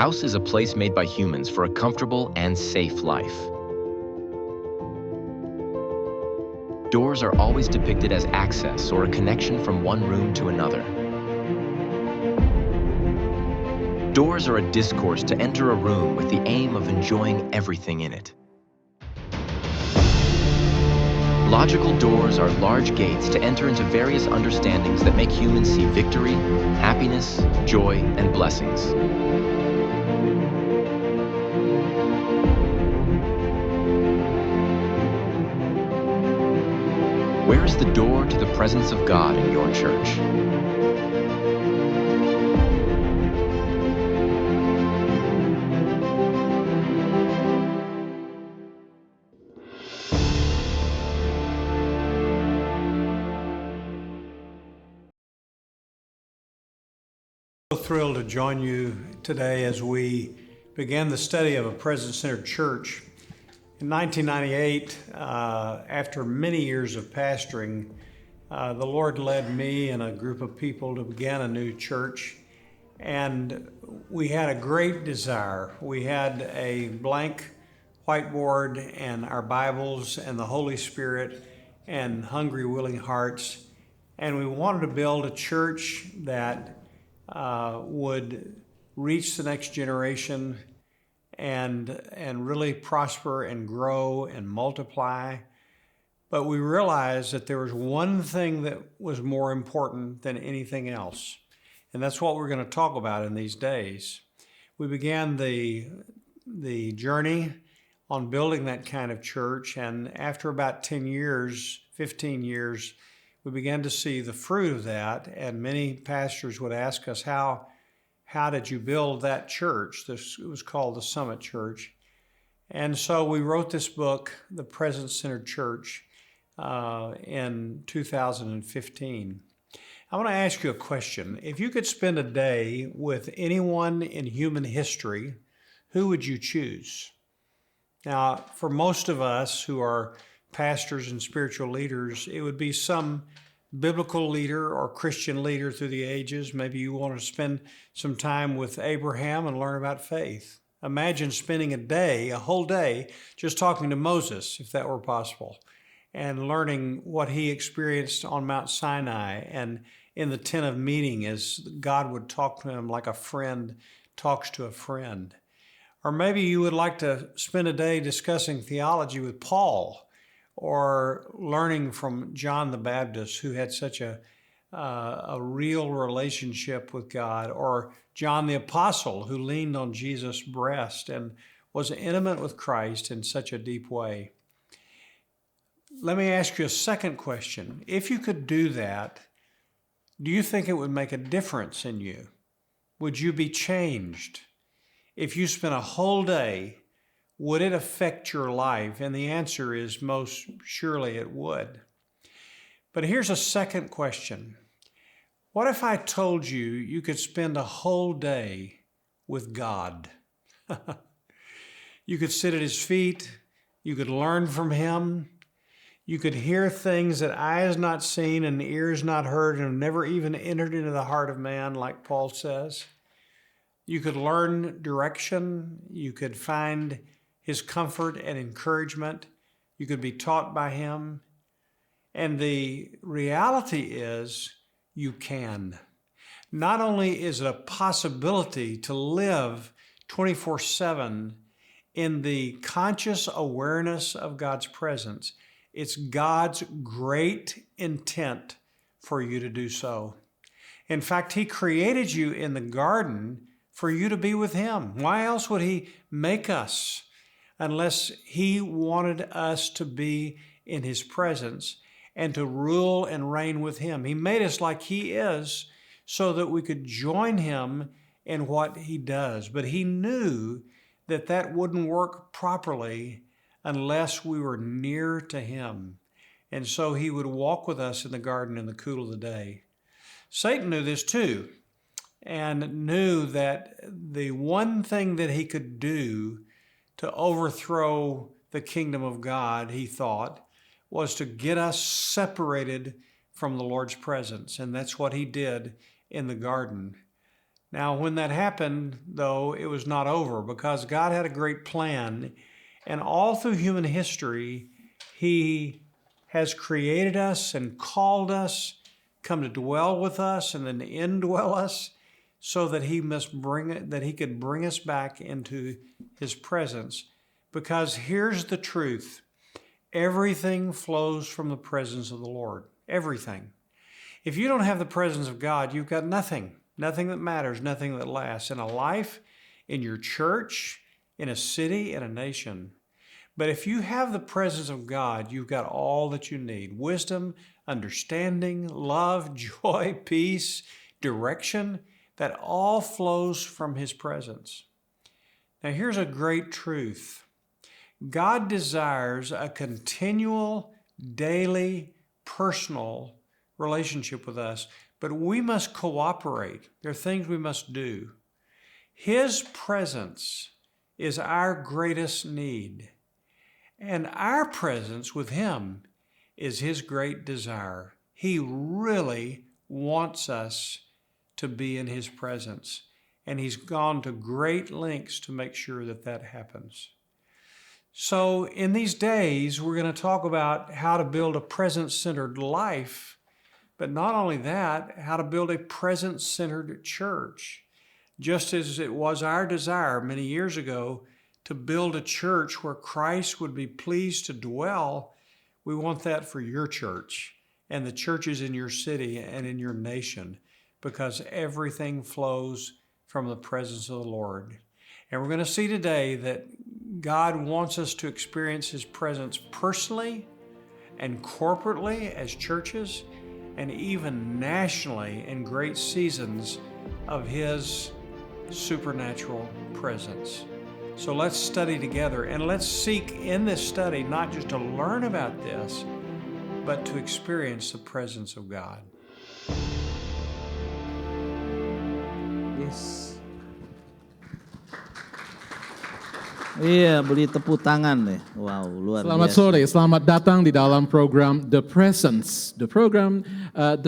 house is a place made by humans for a comfortable and safe life. Doors are always depicted as access or a connection from one room to another. Doors are a discourse to enter a room with the aim of enjoying everything in it. Logical doors are large gates to enter into various understandings that make humans see victory, happiness, joy, and blessings. Where is the door to the presence of God in your church? Thrilled to join you today as we begin the study of a presence-centered church. In 1998, after many years of pastoring, the Lord led me and a group of people to begin a new church, and we had a great desire. We had a blank whiteboard and our Bibles and the Holy Spirit and hungry, willing hearts, and we wanted to build a church that would reach the next generation and really prosper and grow and multiply. But we realized that there was one thing that was more important than anything else, and that's what we're going to talk about in these days. We began the journey on building that kind of church, and after about 10 years, 15 years, we began to see the fruit of that, and many pastors would ask us, how did you build that church? It was called the Summit Church. And so we wrote this book, The Presence-Centered Church, in 2015. I want to ask you a question. If you could spend a day with anyone in human history, who would you choose? Now, for most of us who are pastors and spiritual leaders, it would be some biblical leader or Christian leader through the ages. Maybe you want to spend some time with Abraham and learn about faith. Imagine spending a whole day, just talking to Moses, if that were possible, and learning what he experienced on Mount Sinai and in the tent of meeting as God would talk to him like a friend talks to a friend. Or maybe you would like to spend a day discussing theology with Paul, or learning from John the Baptist, who had such a real relationship with God, or John the Apostle, who leaned on Jesus' breast and was intimate with Christ in such a deep way. Let me ask you a second question. If you could do that, do you think it would make a difference in you? Would you be changed? If you spent a whole day, would it affect your life? And the answer is most surely it would. But here's a second question. What if I told you you could spend a whole day with God? You could sit at his feet. You could learn from him. You could hear things that eye has not seen and ears not heard and have never even entered into the heart of man, like Paul says. You could learn direction. You could find his comfort and encouragement. You could be taught by him. And the reality is you can. Not only is it a possibility to live 24/7 in the conscious awareness of God's presence, it's God's great intent for you to do so. In fact, he created you in the garden for you to be with him. Why else would he make us? Unless he wanted us to be in his presence and to rule and reign with him. He made us like he is so that we could join him in what he does. But he knew that that wouldn't work properly unless we were near to him. And so he would walk with us in the garden in the cool of the day. Satan knew this too, and knew that the one thing that he could do to overthrow the kingdom of God, he thought, was to get us separated from the Lord's presence. And that's what he did in the garden. Now, when that happened, though, it was not over because God had a great plan. And all through human history, He has created us and called us, come to dwell with us, and then to indwell us, so that He could bring us back into His presence. Because here's the truth: everything flows from the presence of the Lord. Everything. If you don't have the presence of God, you've got nothing. Nothing that matters, nothing that lasts in a life, in your church, in a city, in a nation. But if you have the presence of God, you've got all that you need: wisdom, understanding, love, joy, peace, direction. That all flows from His presence. Now, here's a great truth. God desires a continual, daily, personal relationship with us, but we must cooperate. There are things we must do. His presence is our greatest need, and our presence with Him is His great desire. He really wants us to be in His presence, and He's gone to great lengths to make sure that that happens. So in these days, we're going to talk about how to build a presence-centered life, but not only that, how to build a presence-centered church. Just as it was our desire many years ago to build a church where Christ would be pleased to dwell, we want that for your church and the churches in your city and in your nation, because everything flows from the presence of the Lord. And we're going to see today that God wants us to experience His presence personally and corporately as churches, and even nationally in great seasons of His supernatural presence. So let's study together, and let's seek in this study not just to learn about this, but to experience the presence of God. Yes. Iya, beri tepuk tangan deh. Wow, luar Selamat biasa. sore, selamat datang di dalam program The Presence. The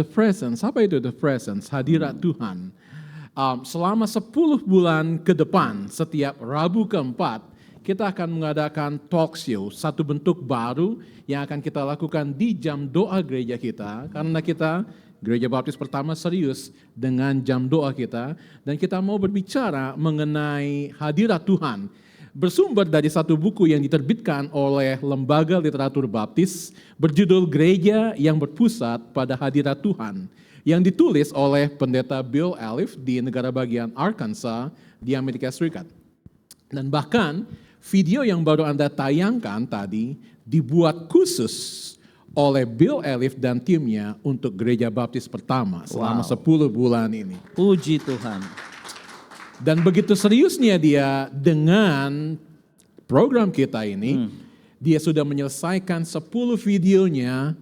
Presence, apa itu The Presence? Hadirat Tuhan. Selama 10 bulan ke depan, setiap Rabu keempat, kita akan mengadakan talk show, satu bentuk baru yang akan kita lakukan di jam doa gereja kita. Karena kita, Gereja Baptis Pertama, serius dengan jam doa kita. Dan kita mau berbicara mengenai hadirat Tuhan. Bersumber dari satu buku yang diterbitkan oleh Lembaga Literatur Baptis berjudul Gereja yang Berpusat pada Hadirat Tuhan, yang ditulis oleh pendeta Bill Aliff di negara bagian Arkansas di Amerika Serikat. Dan bahkan video yang baru Anda tayangkan tadi dibuat khusus oleh Bill Aliff dan timnya untuk Gereja Baptis Pertama selama 10 bulan ini. Puji Tuhan. Dan begitu seriusnya dia dengan program kita ini, dia sudah menyelesaikan 10 videonya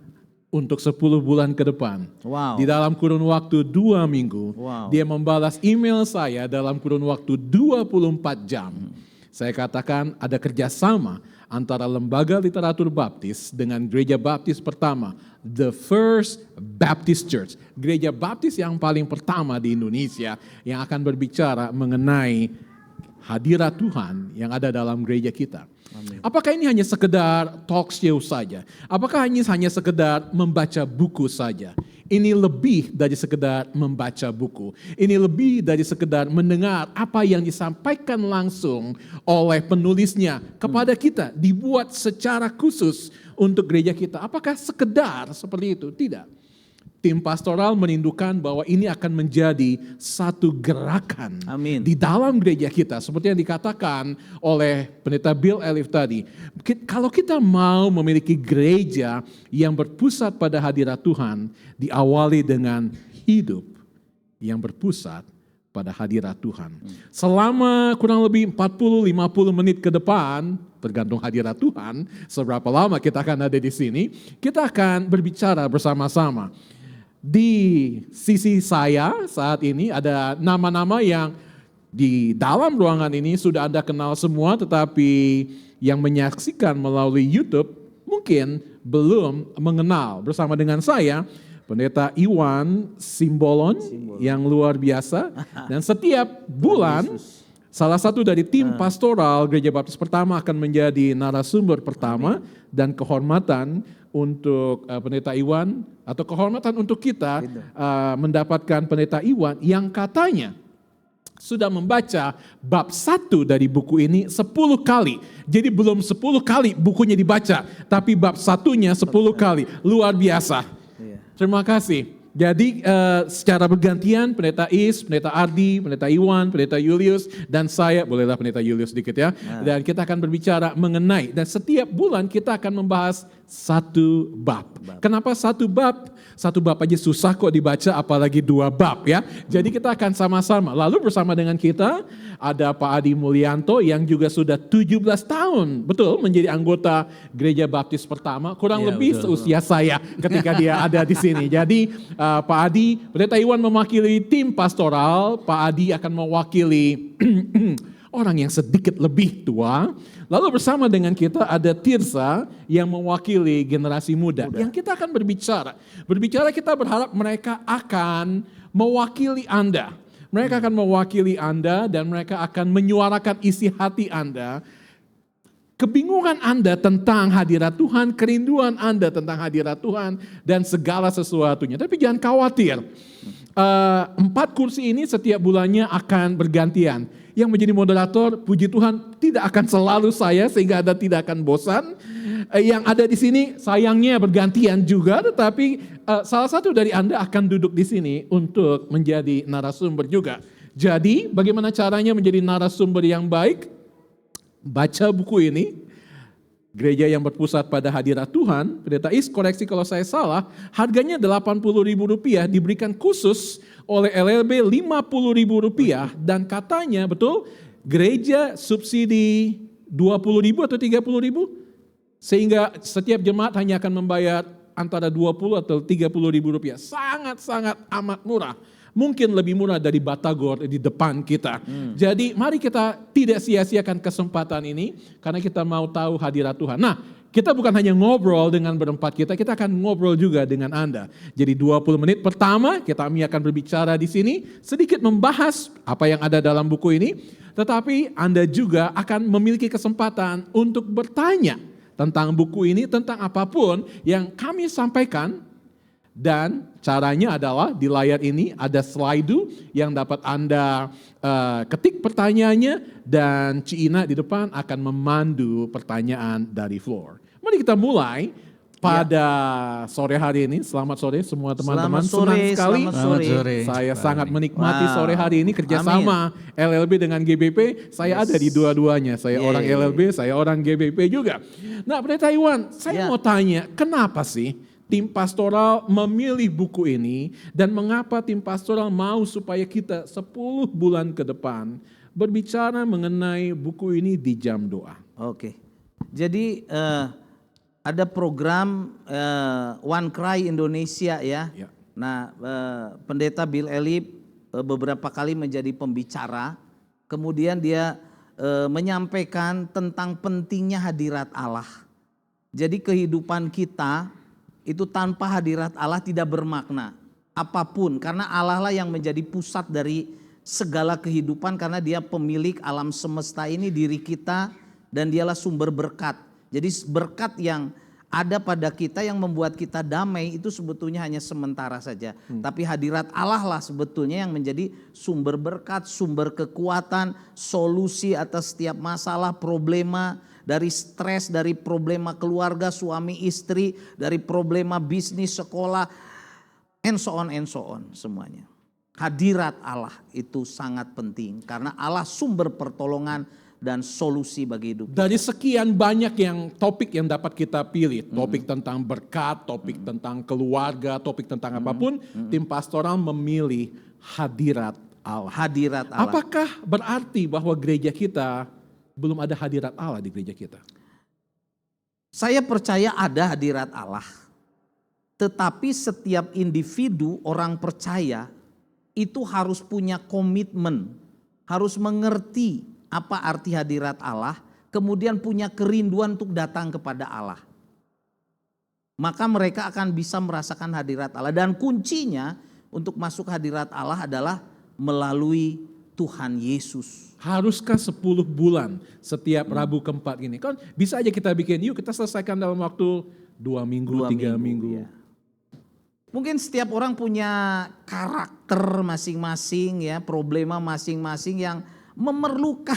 untuk 10 bulan ke depan. Wow. Di dalam kurun waktu 2 minggu, Wow. dia membalas email saya dalam kurun waktu 24 jam. Saya katakan ada kerjasama antara Lembaga Literatur Baptis dengan Gereja Baptis Pertama, the First Baptist Church, gereja baptis yang paling pertama di Indonesia yang akan berbicara mengenai hadirat Tuhan yang ada dalam gereja kita. Amin. Apakah ini hanya sekedar talk show saja? Apakah ini hanya sekedar membaca buku saja? Ini lebih dari sekedar membaca buku. Ini lebih dari sekedar mendengar apa yang disampaikan langsung oleh penulisnya kepada kita. Dibuat secara khusus untuk gereja kita. Apakah sekedar seperti itu? Tidak. Tim pastoral merindukan bahwa ini akan menjadi satu gerakan Amin. di dalam gereja kita. Seperti yang dikatakan oleh pendeta Bill Aliff tadi. Kalau kita mau memiliki gereja yang berpusat pada hadirat Tuhan, diawali dengan hidup yang berpusat pada hadirat Tuhan. Selama kurang lebih 40-50 menit ke depan, tergantung hadirat Tuhan, seberapa lama kita akan ada di sini, kita akan berbicara bersama-sama. Di sisi saya saat ini ada nama-nama yang di dalam ruangan ini sudah Anda kenal semua, tetapi yang menyaksikan melalui YouTube mungkin belum mengenal. Bersama dengan saya, Pendeta Iwan Simbolon yang luar biasa. Dan setiap bulan salah satu dari tim pastoral Gereja Baptis Pertama akan menjadi narasumber pertama. Dan kehormatan untuk Pendeta Iwan atau kehormatan untuk kita mendapatkan Pendeta Iwan yang katanya sudah membaca bab 1 dari buku ini 10 kali. Jadi belum 10 kali bukunya dibaca, tapi bab 1-nya 10 kali. Luar biasa. Terima kasih. Jadi secara bergantian Pendeta Is, Pendeta Ardi, Pendeta Iwan, Pendeta Julius, dan saya, bolehlah Pendeta Julius sedikit ya. Dan kita akan berbicara mengenai, dan setiap bulan kita akan membahas satu bab. Kenapa satu bab? Satu bab aja susah kok dibaca, apalagi 2 bab ya. Jadi kita akan sama-sama. Lalu bersama dengan kita ada Pak Adi Mulyanto yang juga sudah 17 tahun, betul, menjadi anggota Gereja Baptis Pertama, kurang lebih seusia saya ketika dia ada di sini. Jadi Pak Adi, Pendeta Iwan mewakili tim pastoral, Pak Adi akan mewakili orang yang sedikit lebih tua. Lalu bersama dengan kita ada Tirsa yang mewakili generasi muda. Yang kita akan berbicara. Berbicara kita berharap mereka akan mewakili Anda. Mereka akan mewakili Anda dan mereka akan menyuarakan isi hati Anda. Kebingungan Anda tentang hadirat Tuhan, kerinduan Anda tentang hadirat Tuhan dan segala sesuatunya. Tapi jangan khawatir. 4 kursi ini setiap bulannya akan bergantian. Yang menjadi moderator, puji Tuhan, tidak akan selalu saya sehingga Anda tidak akan bosan. Yang ada di sini sayangnya bergantian juga, tetapi salah satu dari Anda akan duduk di sini untuk menjadi narasumber juga. Jadi bagaimana caranya menjadi narasumber yang baik? Baca buku ini, Gereja yang berpusat pada hadirat Tuhan. Pendeta Is, koreksi kalau saya salah, harganya Rp80.000, diberikan khusus oleh LLB Rp50.000, dan katanya betul gereja subsidi 20.000 atau 30.000, sehingga setiap jemaat hanya akan membayar antara 20 atau 30.000 rupiah. Sangat-sangat amat murah. Mungkin lebih murah dari Batagor di depan kita. Jadi mari kita tidak sia-siakan kesempatan ini karena kita mau tahu hadirat Tuhan. Nah, kita bukan hanya ngobrol dengan berempat kita akan ngobrol juga dengan Anda. Jadi 20 menit pertama kami akan berbicara di sini, sedikit membahas apa yang ada dalam buku ini, tetapi Anda juga akan memiliki kesempatan untuk bertanya tentang buku ini, tentang apapun yang kami sampaikan. Dan caranya adalah di layar ini ada slide yang dapat Anda ketik pertanyaannya dan Ci Ina di depan akan memandu pertanyaan dari floor. Mari kita mulai pada sore hari ini. Selamat sore semua teman-teman. Senang sekali. Selamat sore. Saya sangat menikmati sore hari ini kerjasama LLB dengan GBP. Saya ada di dua-duanya. Saya orang LLB, saya orang GBP juga. Nah, Pendeta Iwan, saya mau tanya, kenapa sih tim pastoral memilih buku ini dan mengapa tim pastoral mau supaya kita 10 bulan ke depan berbicara mengenai buku ini di jam doa? Oke. Jadi ada program One Cry Indonesia ya. Nah, Pendeta Bill Elip beberapa kali menjadi pembicara. Kemudian dia menyampaikan tentang pentingnya hadirat Allah. Jadi kehidupan kita itu tanpa hadirat Allah tidak bermakna apapun, karena Allah lah yang menjadi pusat dari segala kehidupan, karena dia pemilik alam semesta ini, diri kita, dan dialah sumber berkat. Jadi berkat yang ada pada kita yang membuat kita damai itu sebetulnya hanya sementara saja. Tapi hadirat Allah lah sebetulnya yang menjadi sumber berkat, sumber kekuatan, solusi atas setiap masalah, problema, dari stres, dari problema keluarga, suami istri, dari problema bisnis, sekolah, and so on semuanya. Hadirat Allah itu sangat penting karena Allah sumber pertolongan dan solusi bagi hidup kita. Dari sekian banyak yang topik yang dapat kita pilih, topik tentang berkat, topik tentang keluarga, topik tentang apapun, tim pastoral memilih hadirat Allah. Hadirat Allah. Apakah berarti bahwa gereja kita belum ada hadirat Allah di gereja kita? Saya percaya ada hadirat Allah. Tetapi setiap individu orang percaya itu harus punya komitmen, harus mengerti apa arti hadirat Allah, kemudian punya kerinduan untuk datang kepada Allah. maka mereka akan bisa merasakan hadirat Allah. Dan kuncinya untuk masuk hadirat Allah adalah melalui Tuhan Yesus. Haruskah 10 bulan setiap Rabu keempat ini? Kan bisa aja kita bikin, yuk kita selesaikan dalam waktu 2 minggu, 3 minggu. Ya. Mungkin setiap orang punya karakter masing-masing ya, problema masing-masing yang memerlukan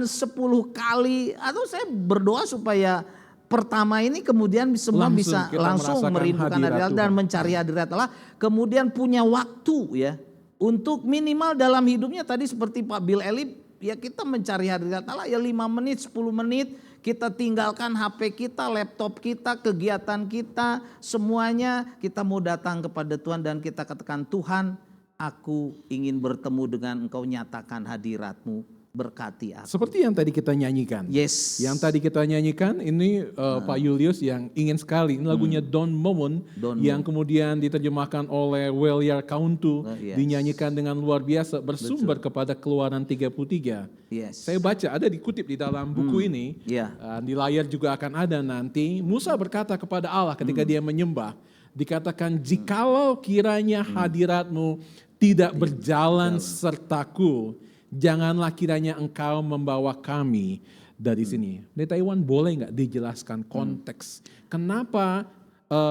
10 kali, atau saya berdoa supaya pertama ini kemudian semua bisa langsung merindukan hadirat dan mencari hadirat Allah, kemudian punya waktu ya untuk minimal dalam hidupnya tadi seperti Pak Bill Elip ya, kita mencari hadirat Allah ya 5 menit 10 menit kita tinggalkan HP kita, laptop kita, kegiatan kita, semuanya kita mau datang kepada Tuhan dan kita katakan, Tuhan, aku ingin bertemu dengan Engkau, nyatakan hadirat-Mu, berkati aku. Seperti yang tadi kita nyanyikan. Yes. Yang tadi kita nyanyikan ini Pak Julius yang ingin sekali. Ini lagunya Don Momon yang kemudian diterjemahkan oleh Welia Kauntu. Yes. Dinyanyikan dengan luar biasa, bersumber kepada Keluaran 33. Yes. Saya baca, ada dikutip di dalam buku ini. Yeah. Di layar juga akan ada nanti. Musa berkata kepada Allah ketika dia menyembah. Dikatakan, jikalau kiranya hadirat-Mu tidak berjalan sertaku, janganlah kiranya Engkau membawa kami dari sini. Pendeta Iwan, boleh nggak dijelaskan konteks kenapa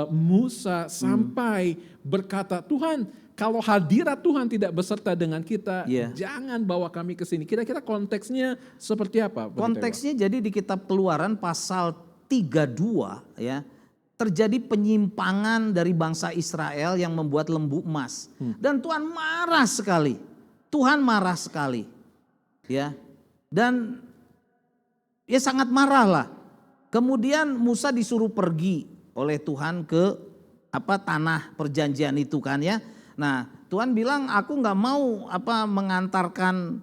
Musa sampai berkata, Tuhan, kalau hadirat Tuhan tidak beserta dengan kita, jangan bawa kami ke sini. Kira-kira konteksnya seperti apa? Konteksnya jadi di kitab Keluaran pasal 32 ya, terjadi penyimpangan dari bangsa Israel yang membuat lembu emas. Dan Tuhan marah sekali. Tuhan marah sekali. Ya. Dan ya sangat marah lah. Kemudian Musa disuruh pergi oleh Tuhan ke tanah perjanjian itu kan ya. Nah, Tuhan bilang aku nggak mau mengantarkan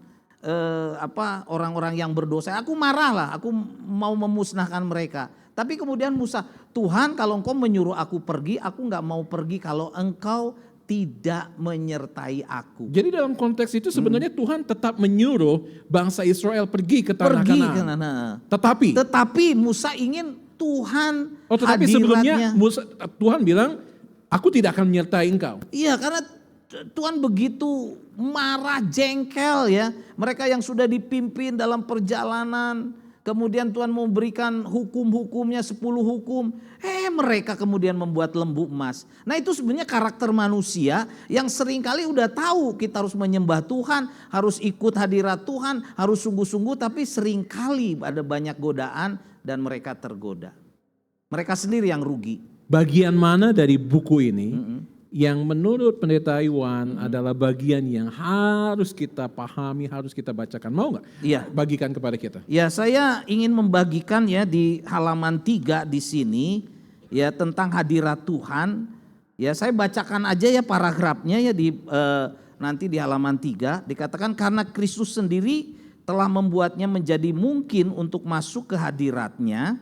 orang-orang yang berdosa. Aku marah lah, aku mau memusnahkan mereka. Tapi kemudian Musa, Tuhan kalau Engkau menyuruh aku pergi, aku nggak mau pergi kalau Engkau tidak menyertai aku. Jadi dalam konteks itu sebenarnya Tuhan tetap menyuruh bangsa Israel pergi ke tanah Kanaan. Tetapi Musa ingin Tuhan tetapi sebelumnya Tuhan bilang, aku tidak akan menyertai engkau. Iya, karena Tuhan begitu marah, jengkel ya. Mereka yang sudah dipimpin dalam perjalanan, kemudian Tuhan memberikan hukum-hukumnya 10 hukum. Mereka kemudian membuat lembu emas. Nah itu sebenarnya karakter manusia yang seringkali udah tahu kita harus menyembah Tuhan, harus ikut hadirat Tuhan, harus sungguh-sungguh, tapi seringkali ada banyak godaan dan mereka tergoda. Mereka sendiri yang rugi. Bagian mana dari buku ini yang menurut Pendeta Iwan adalah bagian yang harus kita pahami, harus kita bacakan? Mau nggak? Iya. Bagikan kepada kita. Ya, saya ingin membagikan ya di halaman 3 di sini ya tentang hadirat Tuhan. Ya, saya bacakan aja ya paragrafnya ya di nanti di halaman 3 dikatakan, karena Kristus sendiri telah membuatnya menjadi mungkin untuk masuk ke hadiratnya,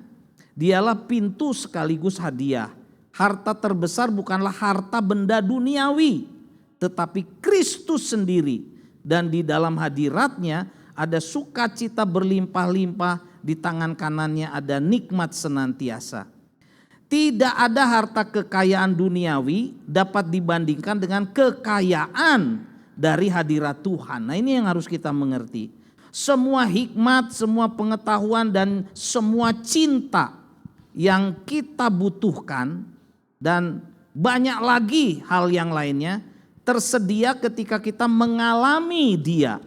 dialah pintu sekaligus hadiah. Harta terbesar bukanlah harta benda duniawi, tetapi Kristus sendiri. Dan di dalam hadiratnya ada sukacita berlimpah-limpah, di tangan kanannya ada nikmat senantiasa. Tidak ada harta kekayaan duniawi dapat dibandingkan dengan kekayaan dari hadirat Tuhan. Nah ini yang harus kita mengerti. Semua hikmat, semua pengetahuan dan semua cinta yang kita butuhkan, dan banyak lagi hal yang lainnya tersedia ketika kita mengalami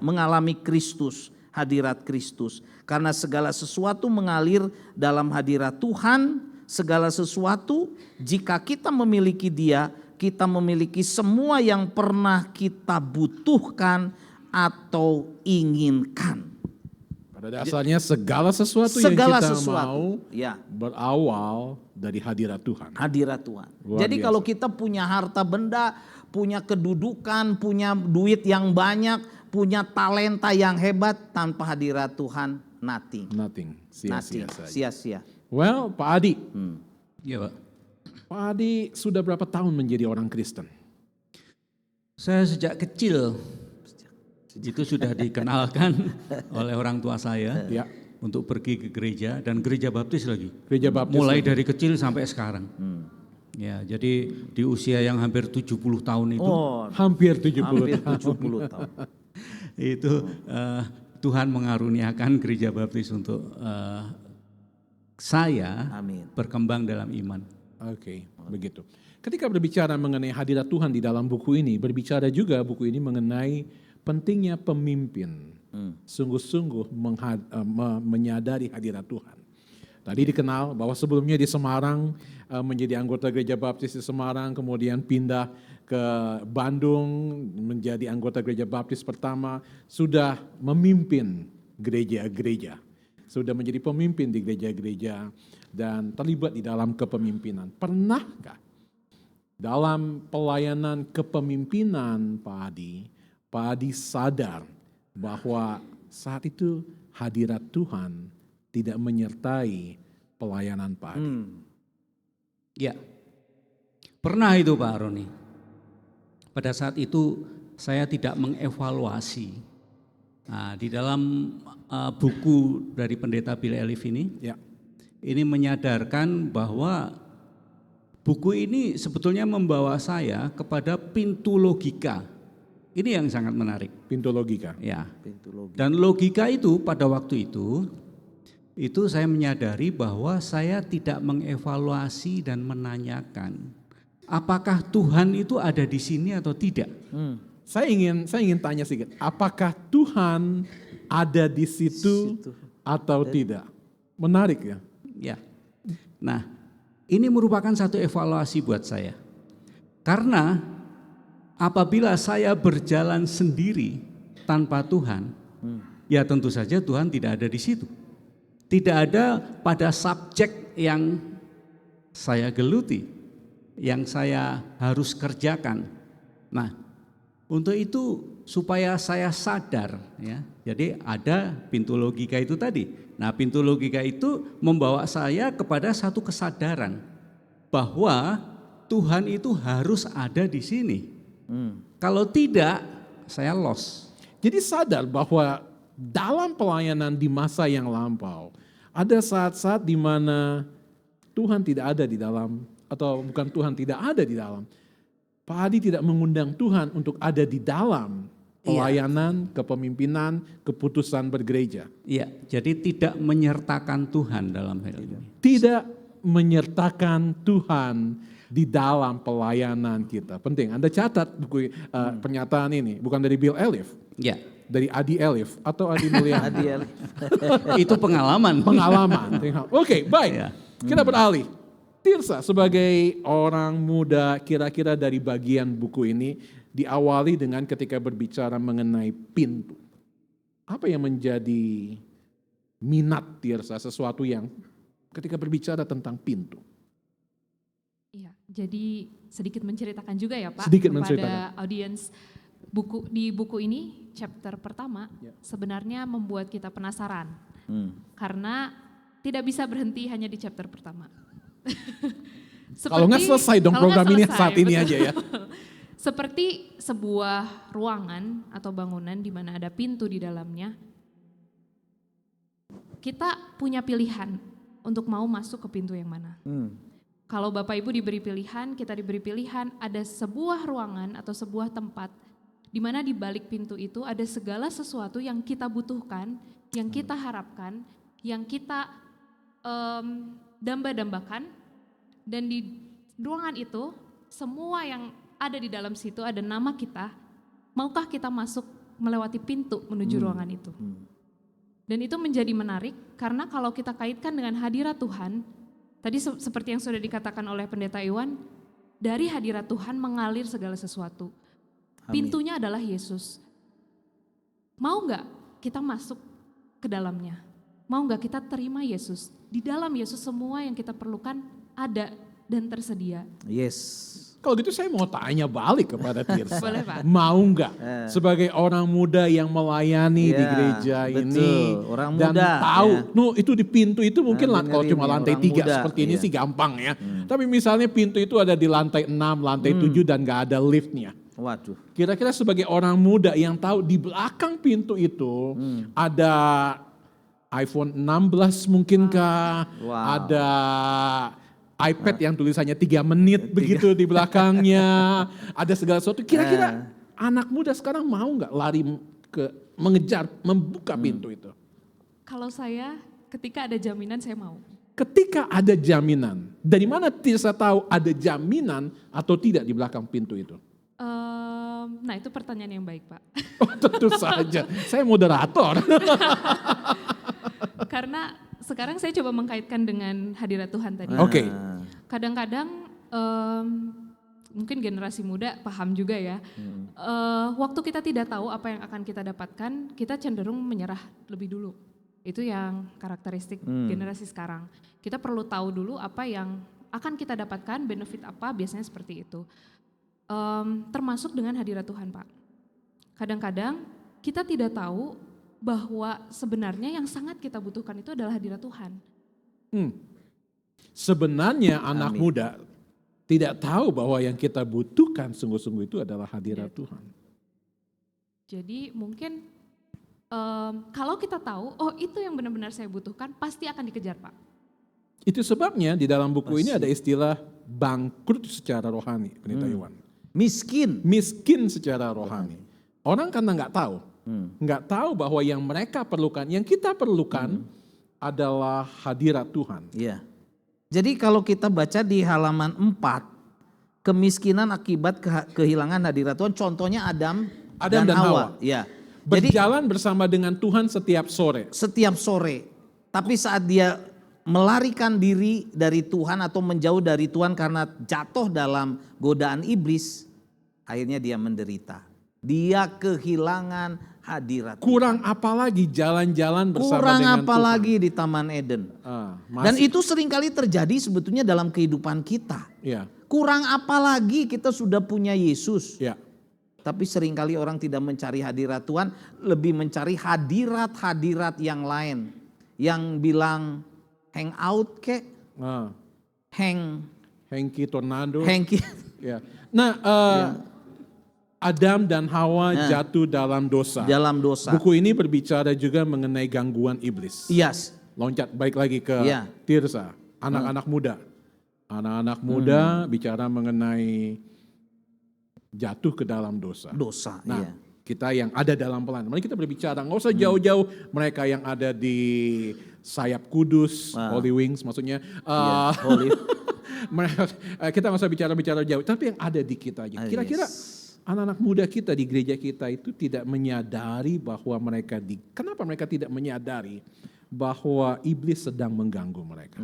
mengalami Kristus, hadirat Kristus. Karena segala sesuatu mengalir dalam hadirat Tuhan, segala sesuatu jika kita memiliki Dia, kita memiliki semua yang pernah kita butuhkan atau inginkan. Pada dasarnya segala sesuatu yang kita mau berawal dari hadirat Tuhan. Hadirat Tuhan. Jadi kalau kita punya harta benda, punya kedudukan, punya duit yang banyak, punya talenta yang hebat, tanpa hadirat Tuhan nothing. Sia-sia saja. Sia-sia. Well, Pak Adi. Iya, Pak. Pak Adi sudah berapa tahun menjadi orang Kristen? Saya sejak kecil itu sudah dikenalkan oleh orang tua saya. Ya. untuk pergi ke gereja dan gereja baptis lagi. Gereja baptis Mulai lagi. dari kecil sampai sekarang. Ya, jadi di usia yang hampir 70 tahun itu Oh, Hampir 70 hampir tahun. 70 tahun. itu Tuhan mengaruniakan gereja baptis untuk saya Amin. berkembang dalam iman. Oke, begitu. Ketika berbicara mengenai hadirat Tuhan di dalam buku ini, berbicara juga buku ini mengenai pentingnya pemimpin. Sungguh-sungguh menyadari hadirat Tuhan. Tadi dikenal bahwa sebelumnya di Semarang menjadi anggota gereja baptis di Semarang, kemudian pindah ke Bandung menjadi anggota gereja baptis pertama, sudah memimpin gereja-gereja. Sudah menjadi pemimpin di gereja-gereja dan terlibat di dalam kepemimpinan. Pernahkah dalam pelayanan kepemimpinan Pak Adi sadar bahwa saat itu hadirat Tuhan tidak menyertai pelayanan Pak Adi? Ya, pernah itu Pak Roni. Pada saat itu saya tidak mengevaluasi. Nah, di dalam buku dari Pendeta Bill Elif ini menyadarkan bahwa buku ini sebetulnya membawa saya kepada pintu logika. Ini yang sangat menarik. Pintu logika. Ya. Pintu logika. Dan logika itu pada waktu itu saya menyadari bahwa saya tidak mengevaluasi dan menanyakan apakah Tuhan itu ada di sini atau tidak. Saya ingin tanya sedikit, apakah Tuhan ada di situ atau tidak? Menarik ya. Ya. Nah, ini merupakan satu evaluasi buat saya. Karena apabila saya berjalan sendiri tanpa Tuhan, ya tentu saja Tuhan tidak ada di situ. Tidak ada pada subjek yang saya geluti, yang saya harus kerjakan. Nah, untuk itu supaya saya sadar, ya. Jadi ada pintu logika itu tadi. Nah, pintu logika itu membawa saya kepada satu kesadaran bahwa Tuhan itu harus ada di sini. Kalau tidak, saya lost. Jadi sadar bahwa dalam pelayanan di masa yang lampau, ada saat-saat di mana Tuhan tidak ada di dalam, atau bukan Tuhan tidak ada di dalam. Pak Adi tidak mengundang Tuhan untuk ada di dalam pelayanan, kepemimpinan, keputusan bergereja. Iya, jadi tidak menyertakan Tuhan dalam hal ini. Tidak menyertakan Tuhan di dalam pelayanan kita. Penting, Anda catat buku pernyataan ini, bukan dari Bill Elif, Ya, dari Adi Elif atau Adi Mulyana. Adi Elif. itu pengalaman. Pengalaman. Oke, baik. Ya. Kita beralih. Tirsa sebagai orang muda, kira-kira dari bagian buku ini diawali dengan ketika berbicara mengenai pintu. Apa yang menjadi minat Tirsa, sesuatu yang ketika berbicara tentang pintu? Iya, jadi sedikit menceritakan juga ya Pak Sedikit kepada menceritakan. audiens di buku ini chapter pertama sebenarnya membuat kita penasaran karena tidak bisa berhenti hanya di chapter pertama. Kalau nggak selesai dong kalau program nggak ini selesai, saat ini betul. aja ya. Seperti sebuah ruangan atau bangunan di mana ada pintu di dalamnya, kita punya pilihan untuk mau masuk ke pintu yang mana. Kalau Bapak Ibu diberi pilihan, kita diberi pilihan, ada sebuah ruangan atau sebuah tempat di mana di balik pintu itu ada segala sesuatu yang kita butuhkan, yang kita harapkan, yang kita damba-dambakan, dan di ruangan itu semua yang ada di dalam situ ada nama kita. Maukah kita masuk melewati pintu menuju ruangan itu? Dan itu menjadi menarik karena kalau kita kaitkan dengan hadirat Tuhan, tadi seperti yang sudah dikatakan oleh Pendeta Iwan, dari hadirat Tuhan mengalir segala sesuatu. Pintunya adalah Yesus. Mau nggak kita masuk ke dalamnya? Mau nggak kita terima Yesus? Di dalam Yesus semua yang kita perlukan ada dan tersedia. Yes. Kalau gitu saya mau tanya balik kepada Tirsa. Boleh, Pak. Mau nggak sebagai orang muda yang melayani di Ya, gereja betul. ini Orang dan muda, tahu, ya. Itu di pintu itu mungkin lah kalau dengerin cuma nih, lantai orang 3 muda, seperti ini iya. sih gampang ya. Tapi misalnya pintu itu ada di lantai 6, lantai 7 dan nggak ada liftnya. Waduh. Kira-kira sebagai orang muda yang tahu di belakang pintu itu ada iPhone 16 mungkinkah, Wow. ada iPad yang tulisannya 3 menit begitu di belakangnya, ada segala sesuatu. Kira-kira anak muda sekarang mau nggak lari mengejar, membuka pintu itu? Kalau saya ketika ada jaminan saya mau. Ketika ada jaminan, dari mana Tirsa tahu ada jaminan atau tidak di belakang pintu itu? Nah itu pertanyaan yang baik Pak. Oh, tentu saja, saya moderator. Karena sekarang saya coba mengkaitkan dengan hadirat Tuhan tadi. Oke. Kadang-kadang mungkin generasi muda paham juga ya. Waktu kita tidak tahu apa yang akan kita dapatkan, kita cenderung menyerah lebih dulu. Itu yang karakteristik generasi sekarang. Kita perlu tahu dulu apa yang akan kita dapatkan, benefit apa, biasanya seperti itu. Termasuk dengan hadirat Tuhan Pak. Kadang-kadang kita tidak tahu bahwa sebenarnya yang sangat kita butuhkan itu adalah hadirat Tuhan. Sebenarnya anak muda tidak tahu bahwa yang kita butuhkan sungguh-sungguh itu adalah hadirat Tuhan. Jadi mungkin kalau kita tahu, oh itu yang benar-benar saya butuhkan, pasti akan dikejar Pak. Itu sebabnya di dalam buku ini ada istilah bangkrut secara rohani, Pendeta Iwan. Miskin secara rohani. Orang karena nggak tahu bahwa yang mereka perlukan, yang kita perlukan adalah hadirat Tuhan. Iya. Jadi kalau kita baca di halaman 4, kemiskinan akibat kehilangan hadirat Tuhan, contohnya Adam dan Hawa. Ya. Berjalan bersama dengan Tuhan setiap sore. Setiap sore. Tapi saat dia melarikan diri dari Tuhan atau menjauh dari Tuhan karena jatuh dalam godaan iblis, akhirnya dia menderita. Dia kehilangan hadirat. Kurang apa lagi jalan-jalan bersama Kurang dengan apa Tuhan. lagi di Taman Eden. Dan itu seringkali terjadi sebetulnya dalam kehidupan kita. Ya. Kurang apa lagi kita sudah punya Yesus. Ya. Tapi seringkali orang tidak mencari hadirat Tuhan, lebih mencari hadirat-hadirat yang lain. Yang bilang hang out kek, Hengki Tornado. Ya. Nah, Adam dan Hawa jatuh dalam dosa. Dalam dosa. Buku ini berbicara juga mengenai gangguan iblis. Yes. Loncat baik lagi ke Tirsa, anak-anak muda. Anak-anak muda bicara mengenai jatuh ke dalam dosa. Nah, kita yang ada dalam pelayanan, mari kita berbicara, nggak usah jauh-jauh mereka yang ada di sayap kudus, Holy Wings maksudnya. Kita nggak usah bicara-bicara jauh, tapi yang ada di kita aja. Kira-kira anak-anak muda kita di gereja kita itu tidak menyadari bahwa kenapa mereka tidak menyadari bahwa iblis sedang mengganggu mereka?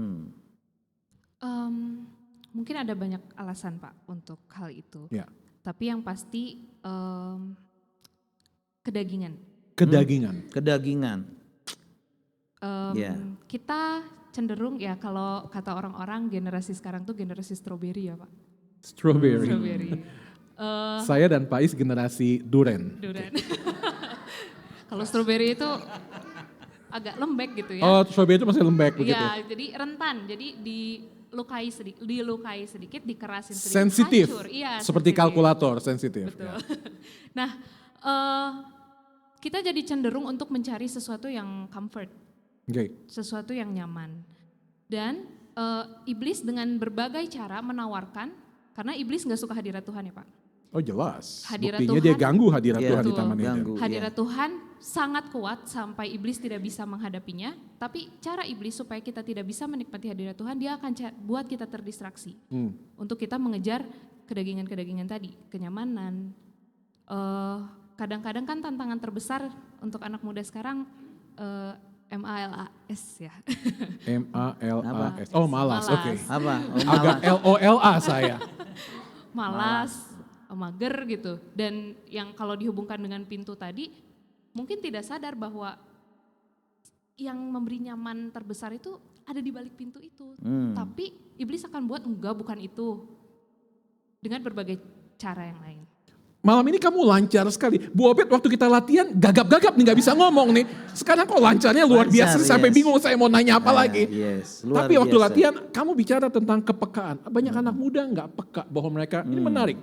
Mungkin ada banyak alasan Pak untuk hal itu. Ya. Tapi yang pasti kedagingan. Kedagingan. Kita cenderung ya kalau kata orang-orang generasi sekarang tuh generasi strawberry ya Pak. Strawberry. Saya dan Pais generasi durian. Kalau strawberry itu agak lembek gitu ya. Oh, strawberry itu masih lembek begitu. Iya, jadi rentan. Jadi dilukai sedikit, dikerasin sedikit. Sensitif. Hancur. Iya, seperti sensitif. kalkulator sensitif. Betul. Ya. Nah, kita jadi cenderung untuk mencari sesuatu yang comfort. Sesuatu yang nyaman. Dan iblis dengan berbagai cara menawarkan, karena iblis gak suka hadirat Tuhan ya Pak. Oh jelas, Hadirat buktinya Tuhan, dia ganggu hadirat Tuhan di betul. Taman Eden. Hadirat Tuhan sangat kuat sampai iblis tidak bisa menghadapinya. Tapi cara iblis supaya kita tidak bisa menikmati hadirat Tuhan, dia akan buat kita terdistraksi. Untuk kita mengejar kedagingan-kedagingan tadi, kenyamanan. Kadang-kadang kan tantangan terbesar untuk anak muda sekarang MALAS ya. MALAS. Oh malas, oke. Apa? Agak LOLA saya. Malas, mager gitu. Dan yang kalau dihubungkan dengan pintu tadi, mungkin tidak sadar bahwa yang memberi nyaman terbesar itu ada di balik pintu itu. Tapi iblis akan buat bukan itu. Dengan berbagai cara yang lain. Malam ini kamu lancar sekali. Bu Obed waktu kita latihan gagap-gagap nih gak bisa ngomong nih. Sekarang kok lancarnya luar biasa sampai bingung saya mau nanya apa lagi. Tapi waktu latihan kamu bicara tentang kepekaan. Banyak anak muda gak peka bahwa mereka, ini menarik.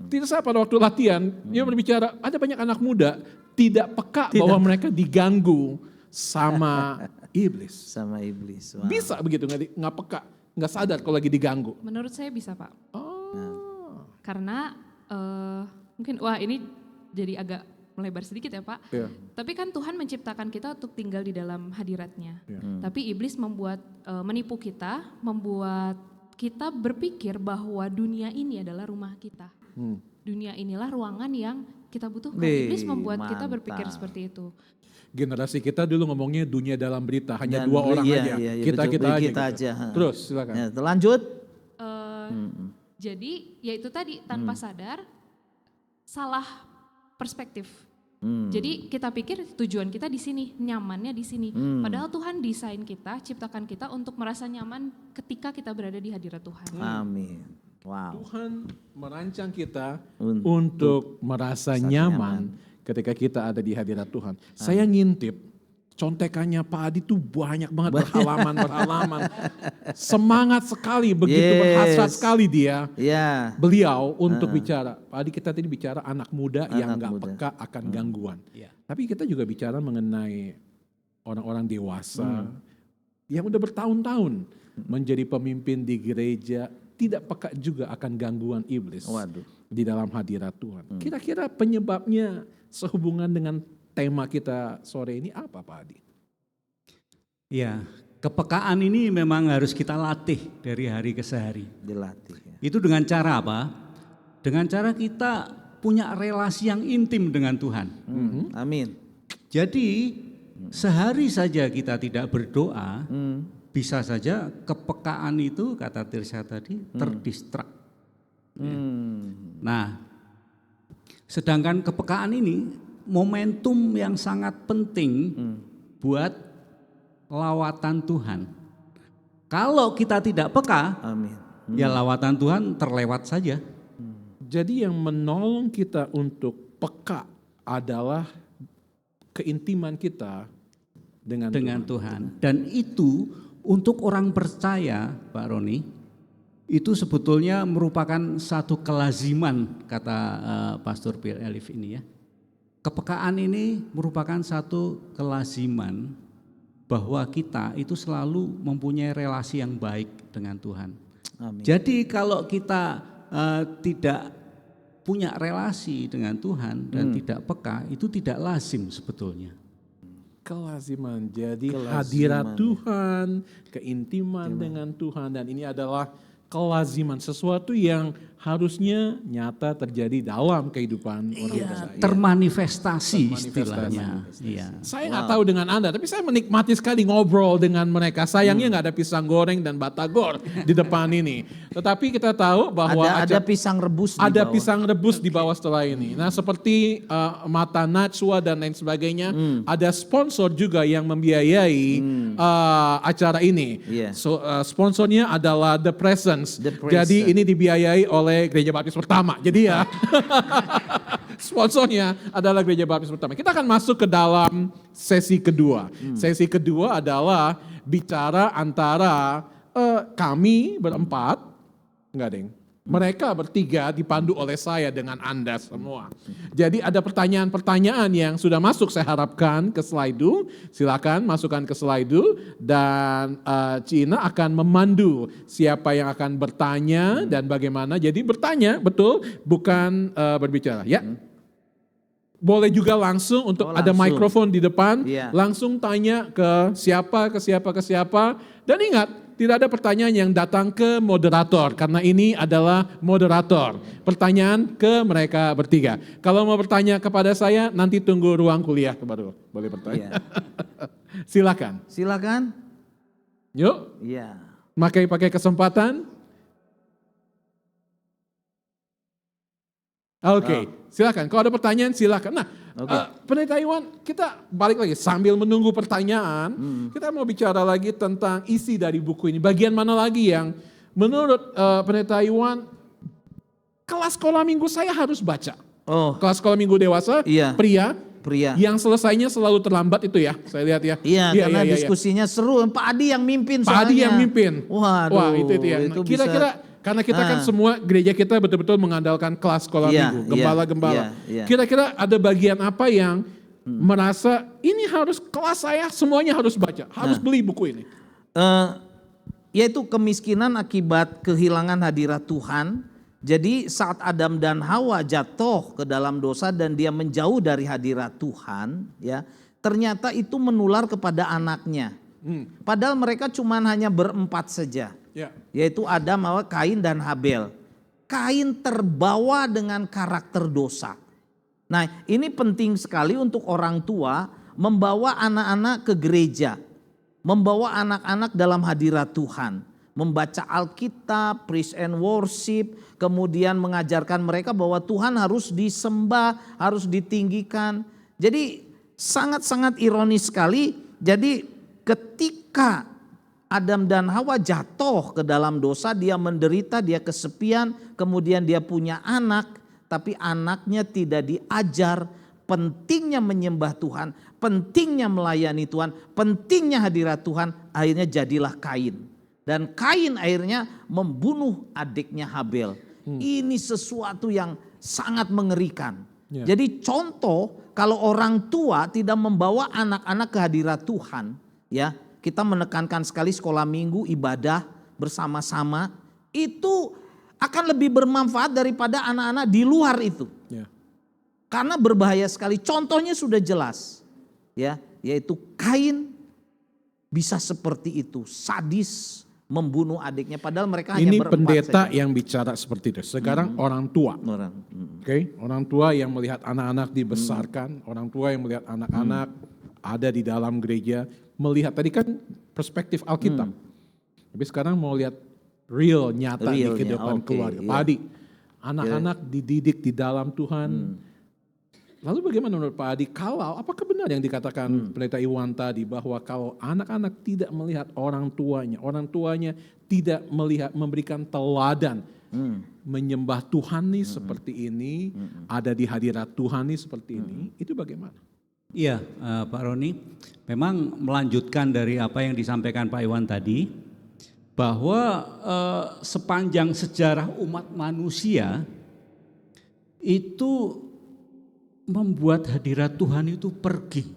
Tirsa pada waktu latihan dia berbicara ada banyak anak muda tidak peka bahwa mereka diganggu sama iblis. Sama iblis. Wow. Bisa begitu, nggak peka, nggak sadar kalau lagi diganggu. Menurut saya bisa, Pak. Oh. Karena mungkin ini jadi agak melebar sedikit ya, Pak. Iya. Tapi kan Tuhan menciptakan kita untuk tinggal di dalam hadirat-Nya. Iya. Tapi iblis menipu kita, membuat kita berpikir bahwa dunia ini adalah rumah kita. Dunia inilah ruangan yang kita butuhkan. Iblis membuat kita berpikir seperti itu. Generasi kita dulu ngomongnya dunia dalam berita, hanya Dan 2 orang iya, aja. iya, Kita betul, aja. kita gitu. aja. Terus silakan. Ya, lanjut. Jadi ya itu tadi tanpa sadar salah perspektif. Jadi kita pikir tujuan kita di sini, nyamannya di sini. Padahal Tuhan desain kita, ciptakan kita untuk merasa nyaman ketika kita berada di hadirat Tuhan. Amin. Wow. Tuhan merancang kita Untuk untuk merasa nyaman ketika kita ada di hadirat Tuhan. Saya ngintip, contekannya Pak Adi tuh banyak banget berhalaman. Semangat sekali, begitu Yes. berhasrat sekali dia. Ya. Beliau untuk bicara. Pak Adi, kita tadi bicara anak muda yang Anak gak muda. peka akan gangguan. Tapi kita juga bicara mengenai orang-orang dewasa yang udah bertahun-tahun menjadi pemimpin di gereja, tidak peka juga akan gangguan iblis Waduh. di dalam hadirat Tuhan. Kira-kira penyebabnya sehubungan dengan tema kita sore ini apa, Pak Adi? Ya, kepekaan ini memang harus kita latih dari hari ke hari. Dilatih. Ya. Itu dengan cara apa? Dengan cara kita punya relasi yang intim dengan Tuhan. Amin. Jadi sehari saja kita tidak berdoa, bisa saja kepekaan itu, kata Tirsa tadi, terdistrak. Nah, sedangkan kepekaan ini momentum yang sangat penting buat lawatan Tuhan. Kalau kita tidak peka, Amin. ya lawatan Tuhan terlewat saja. Jadi yang menolong kita untuk peka adalah keintiman kita dengan Tuhan. Dan itu untuk orang percaya, Pak Roni, itu sebetulnya merupakan satu kelaziman, kata Pastor Bill Elif ini ya. Kepekaan ini merupakan satu kelaziman bahwa kita itu selalu mempunyai relasi yang baik dengan Tuhan. Amin. Jadi kalau kita tidak punya relasi dengan Tuhan dan tidak peka, itu tidak lazim sebetulnya. Kelaziman, jadi Kelaziman, hadirat ya. Tuhan, keintiman dengan Tuhan, dan ini adalah kelaziman, sesuatu yang harusnya nyata terjadi dalam kehidupan orang percaya. Termanifestasi istilahnya. Iya. Saya nggak tahu dengan Anda, tapi saya menikmati sekali ngobrol dengan mereka. Sayangnya nggak ada pisang goreng dan batagor di depan ini. Tetapi kita tahu bahwa Ada pisang rebus di ada bawah. pisang rebus di bawah setelah ini. Nah, seperti Mata Najwa dan lain sebagainya, ada sponsor juga yang membiayai acara ini. Iya. Sponsornya adalah The Presence. The Presence. Jadi ini dibiayai oleh Gereja Baptis Pertama. Jadi ya, sponsornya adalah Gereja Baptis Pertama. Kita akan masuk ke dalam sesi kedua. Sesi kedua adalah bicara antara kami berempat, enggak deng. Mereka bertiga dipandu oleh saya dengan Anda semua. Jadi ada pertanyaan-pertanyaan yang sudah masuk, saya harapkan ke slide. Silakan masukkan ke slide dan Cina akan memandu siapa yang akan bertanya dan bagaimana. Jadi bertanya betul, bukan berbicara. Ya. Boleh juga langsung untuk ada langsung. mikrofon di depan, Iya. langsung tanya ke siapa. Dan ingat, tidak ada pertanyaan yang datang ke moderator, karena ini adalah moderator. Pertanyaan ke mereka bertiga. Kalau mau bertanya kepada saya, nanti tunggu ruang kuliah baru boleh bertanya. Iya. Silakan. Silakan. Yuk, Iya. pakai kesempatan. Oke, silakan. Kalau ada pertanyaan silakan. Nah, Pendeta Iwan, kita balik lagi sambil menunggu pertanyaan. Kita mau bicara lagi tentang isi dari buku ini. Bagian mana lagi yang menurut Pendeta Iwan, kelas sekolah minggu saya harus baca. Oh, Kelas sekolah minggu dewasa, Iya. pria, pria. yang selesainya selalu terlambat itu ya, saya lihat ya. Iya, karena diskusinya seru. Pak Adi yang mimpin Pak soalnya. Adi yang mimpin. Waduh, Wah, itu ya. itu Kira-kira bisa. karena kita kan semua gereja kita betul-betul mengandalkan kelas sekolah Iya, minggu, gembala-gembala. iya. Kira-kira ada bagian apa yang merasa ini harus kelas saya semuanya harus baca, harus beli buku ini. Yaitu kemiskinan akibat kehilangan hadirat Tuhan. Jadi saat Adam dan Hawa jatuh ke dalam dosa dan dia menjauh dari hadirat Tuhan, ya, ternyata itu menular kepada anaknya. Padahal mereka cuma hanya berempat saja, yaitu Adam, Hawa, Kain dan Habel. Kain terbawa dengan karakter dosa. Nah, ini penting sekali untuk orang tua membawa anak-anak ke gereja, membawa anak-anak dalam hadirat Tuhan, membaca Alkitab, praise and worship, kemudian mengajarkan mereka bahwa Tuhan harus disembah, harus ditinggikan. Jadi sangat-sangat ironis sekali. Jadi ketika Adam dan Hawa jatuh ke dalam dosa, dia menderita, dia kesepian, kemudian dia punya anak, tapi anaknya tidak diajar pentingnya menyembah Tuhan, pentingnya melayani Tuhan, pentingnya hadirat Tuhan. Akhirnya jadilah Kain. Dan Kain akhirnya membunuh adiknya Habel. Ini sesuatu yang sangat mengerikan. Jadi contoh, kalau orang tua tidak membawa anak-anak ke hadirat Tuhan, ya, kita menekankan sekali sekolah minggu, ibadah bersama-sama, itu akan lebih bermanfaat daripada anak-anak di luar itu. Karena berbahaya sekali. Contohnya sudah jelas, ya, yaitu Kain bisa seperti itu, sadis, membunuh adiknya, padahal mereka hanya Ini berempat pendeta saja. yang bicara seperti itu. Sekarang orang tua. Orang tua yang melihat anak-anak dibesarkan, orang tua yang melihat anak-anak ada di dalam gereja, melihat tadi kan perspektif Alkitab. Tapi sekarang mau lihat real, nyata di kehidupan keluarga. Pak Adi, anak-anak dididik di dalam Tuhan. Lalu bagaimana menurut Pak Adi, apakah benar yang dikatakan Pendeta Iwan tadi, bahwa kalau anak-anak tidak melihat orang tuanya tidak memberikan teladan, menyembah Tuhan nih seperti ini, ada di hadirat Tuhan nih seperti ini, itu bagaimana? Iya, Pak Roni, memang melanjutkan dari apa yang disampaikan Pak Iwan tadi, bahwa sepanjang sejarah umat manusia itu membuat hadirat Tuhan itu pergi.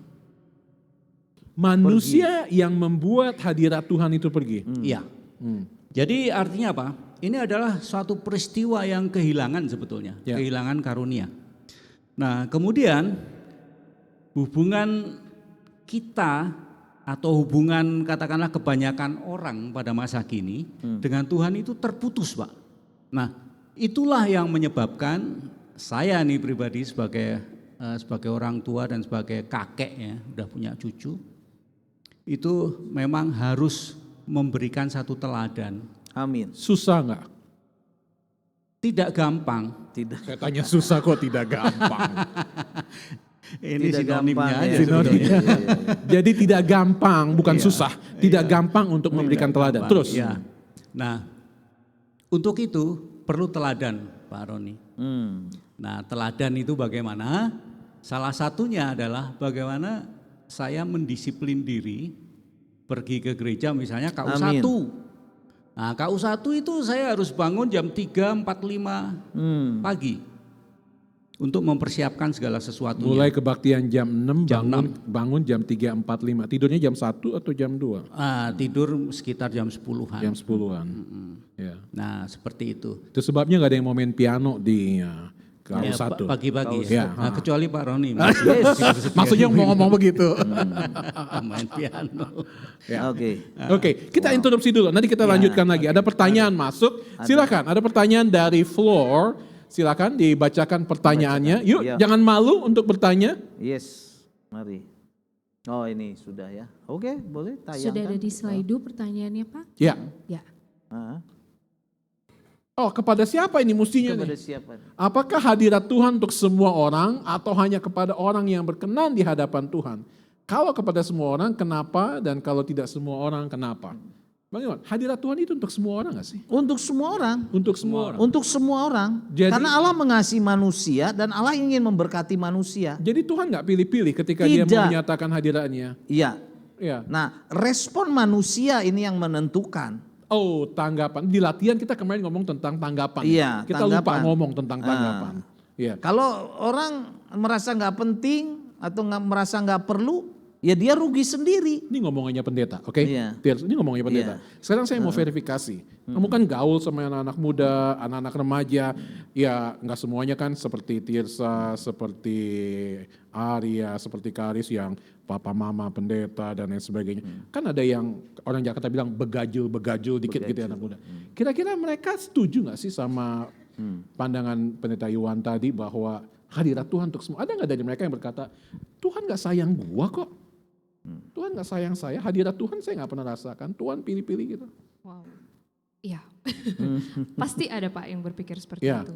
Manusia yang membuat hadirat Tuhan itu pergi. Iya. Jadi artinya apa? Ini adalah suatu peristiwa yang kehilangan sebetulnya, kehilangan karunia. Nah, kemudian hubungan kita atau hubungan katakanlah kebanyakan orang pada masa kini dengan Tuhan itu terputus, Pak. Nah, itulah yang menyebabkan saya nih pribadi sebagai orang tua dan sebagai kakek ya, udah punya cucu, itu memang harus memberikan satu teladan. Amin. Susah nggak? Tidak gampang. Tidak. Saya tanya susah kok tidak gampang. Ini Tidak sinonimnya gampang, aja ya. sebetulnya. Jadi tidak gampang, bukan susah. Tidak gampang untuk memberikan teladan. Terus. Ya. Nah, untuk itu perlu teladan, Pak Roni. Nah, teladan itu bagaimana? Salah satunya adalah bagaimana saya mendisiplin diri pergi ke gereja misalnya KU1. Amin. Nah, KU1 itu saya harus bangun jam 3.45 pagi untuk mempersiapkan segala sesuatunya. Mulai kebaktian jam 6, Jam bangun jam 3.45. Tidurnya jam 1 atau jam 2? Tidur sekitar jam 10-an. Jam 10-an. Ya. Nah, seperti itu. Itu sebabnya gak ada yang mau main piano di Ya, KU1. pagi-pagi. Ya. Nah, kecuali Pak Roni. Maksudnya mau ngomong begitu. Main piano. Ya. Oke. Oke, kita interupsi dulu. Nanti kita lanjutkan lagi. Ada pertanyaan masuk. Silakan. Ada pertanyaan dari floor. Silakan dibacakan pertanyaannya. Yuk, jangan malu untuk bertanya. Yes, mari. Oh ini sudah ya. Oke, boleh tayangkan. Sudah ada di slide pertanyaannya Pak? Ya. Ya. Oh, kepada siapa ini mestinya Kepada nih? siapa? Apakah hadirat Tuhan untuk semua orang atau hanya kepada orang yang berkenan di hadapan Tuhan? Kalau kepada semua orang, kenapa? Dan kalau tidak semua orang, kenapa? Bagaimana? Hadirat Tuhan itu untuk semua orang gak sih? Untuk semua orang. Untuk semua orang. Untuk semua orang. Jadi- Karena Allah mengasihi manusia dan Allah ingin memberkati manusia. Jadi Tuhan gak pilih-pilih ketika dia Tidak. mau menyatakan hadiratnya. Iya. Ya. Nah, respon manusia ini yang menentukan. Oh, tanggapan. Di latihan kita kemarin ngomong tentang tanggapan. Iya, Kita lupa tanggapan. ngomong tentang tanggapan. Iya. Kalau orang merasa nggak penting, atau merasa nggak perlu, ya dia rugi sendiri. Ini ngomongannya pendeta, oke? Iya. Ini ngomongannya pendeta. Iya. Sekarang saya mau verifikasi. Kamu kan gaul sama anak-anak muda, anak-anak remaja. Ya nggak semuanya kan seperti Tirsa, seperti Arya, seperti Karis yang papa mama pendeta dan lain sebagainya. Kan ada yang orang Jakarta bilang begajul dikit gitu ya anak muda. Kira-kira mereka setuju nggak sih sama pandangan pendeta Iwan tadi bahwa hadirat Tuhan untuk semua? Ada nggak dari mereka yang berkata, Tuhan nggak sayang gua kok. Tuhan nggak sayang saya, hadirat Tuhan saya nggak pernah rasakan. Tuhan pilih-pilih gitu. Wow. Iya. Pasti ada Pak yang berpikir seperti Ya. itu.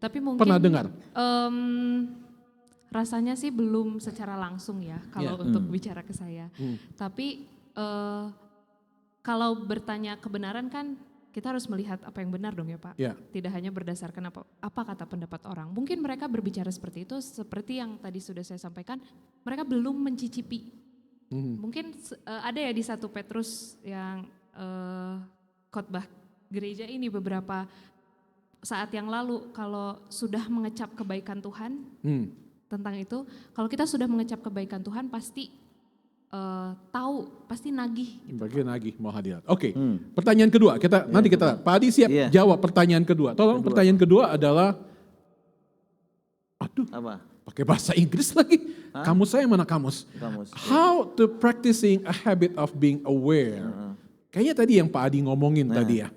Tapi mungkin Pernah dengar? Rasanya sih belum secara langsung ya kalau untuk bicara ke saya. Tapi kalau bertanya kebenaran kan kita harus melihat apa yang benar dong ya Pak. Ya. Tidak hanya berdasarkan apa kata pendapat orang. Mungkin mereka berbicara seperti itu seperti yang tadi sudah saya sampaikan, mereka belum mencicipi. Mungkin ada ya di 1 Petrus yang khotbah gereja ini beberapa saat yang lalu, kalau sudah mengecap kebaikan Tuhan tentang itu, kalau kita sudah mengecap kebaikan Tuhan pasti tahu, pasti nagih. Bagian lagi mau hadirat. Oke, pertanyaan kedua. Nanti kita, Pak Adi siap Iya. jawab pertanyaan kedua. Tolong pertanyaan kedua adalah, aduh, Apa? pakai bahasa Inggris lagi. Kamus saya mana kamus? Kamus. How to practicing a habit of being aware. Kayaknya tadi yang Pak Adi ngomongin tadi ya.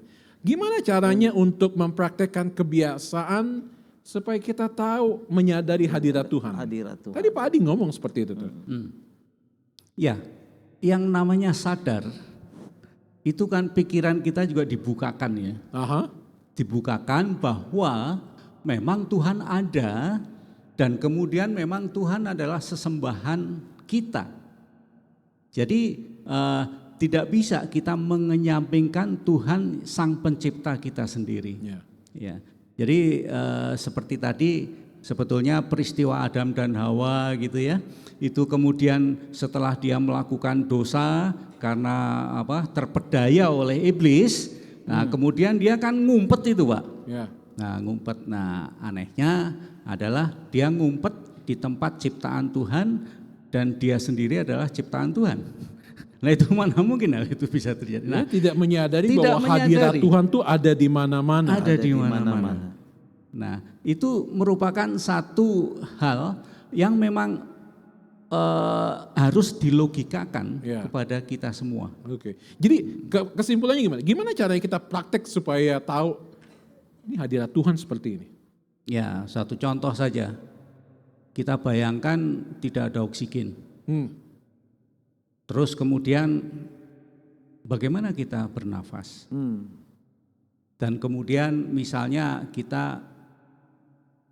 Gimana caranya untuk mempraktekkan kebiasaan supaya kita tahu menyadari hadirat Tuhan? Hadirat Tuhan. Tadi Pak Adi ngomong seperti itu tuh. Ya, yang namanya sadar itu kan pikiran kita juga dibukakan ya. Aha. Dibukakan bahwa memang Tuhan ada dan kemudian memang Tuhan adalah sesembahan kita. Jadi tidak bisa kita mengenyampingkan Tuhan sang pencipta kita sendiri. Ya. Ya. Jadi seperti tadi sebetulnya peristiwa Adam dan Hawa gitu ya. Itu kemudian setelah dia melakukan dosa karena terpedaya oleh iblis, nah kemudian dia kan ngumpet itu, Pak. Ya. Nah, ngumpet. Nah, anehnya adalah dia ngumpet di tempat ciptaan Tuhan dan dia sendiri adalah ciptaan Tuhan. Nah, itu mana mungkin hal itu bisa terjadi. Nah, Dia tidak menyadari tidak bahwa hadirat menyadari. Tuhan tuh ada di mana-mana. ada di mana-mana. Nah, itu merupakan satu hal yang memang harus dilogikakan Ya. kepada kita semua. Oke. Jadi kesimpulannya gimana? Gimana caranya kita praktek supaya tahu ini hadirat Tuhan seperti ini? Ya, satu contoh saja. Kita bayangkan tidak ada oksigen. Terus kemudian bagaimana kita bernafas? Dan kemudian misalnya kita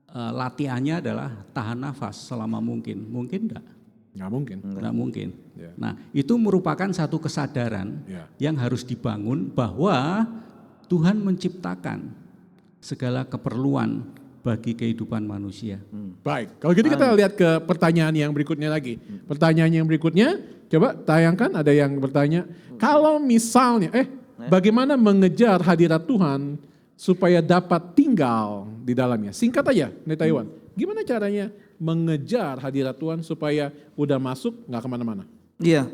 latihannya adalah tahan nafas selama mungkin. Mungkin enggak? Nggak mungkin. Enggak mungkin. Ya. Nah, itu merupakan satu kesadaran Ya. yang harus dibangun bahwa Tuhan menciptakan segala keperluan bagi kehidupan manusia. Baik, kalau gitu kita lihat ke pertanyaan yang berikutnya lagi. Pertanyaan yang berikutnya, coba tayangkan ada yang bertanya, kalau misalnya, bagaimana mengejar hadirat Tuhan supaya dapat tinggal di dalamnya? Singkat aja, Pendeta Iwan, gimana caranya mengejar hadirat Tuhan supaya udah masuk nggak kemana-mana? Iya.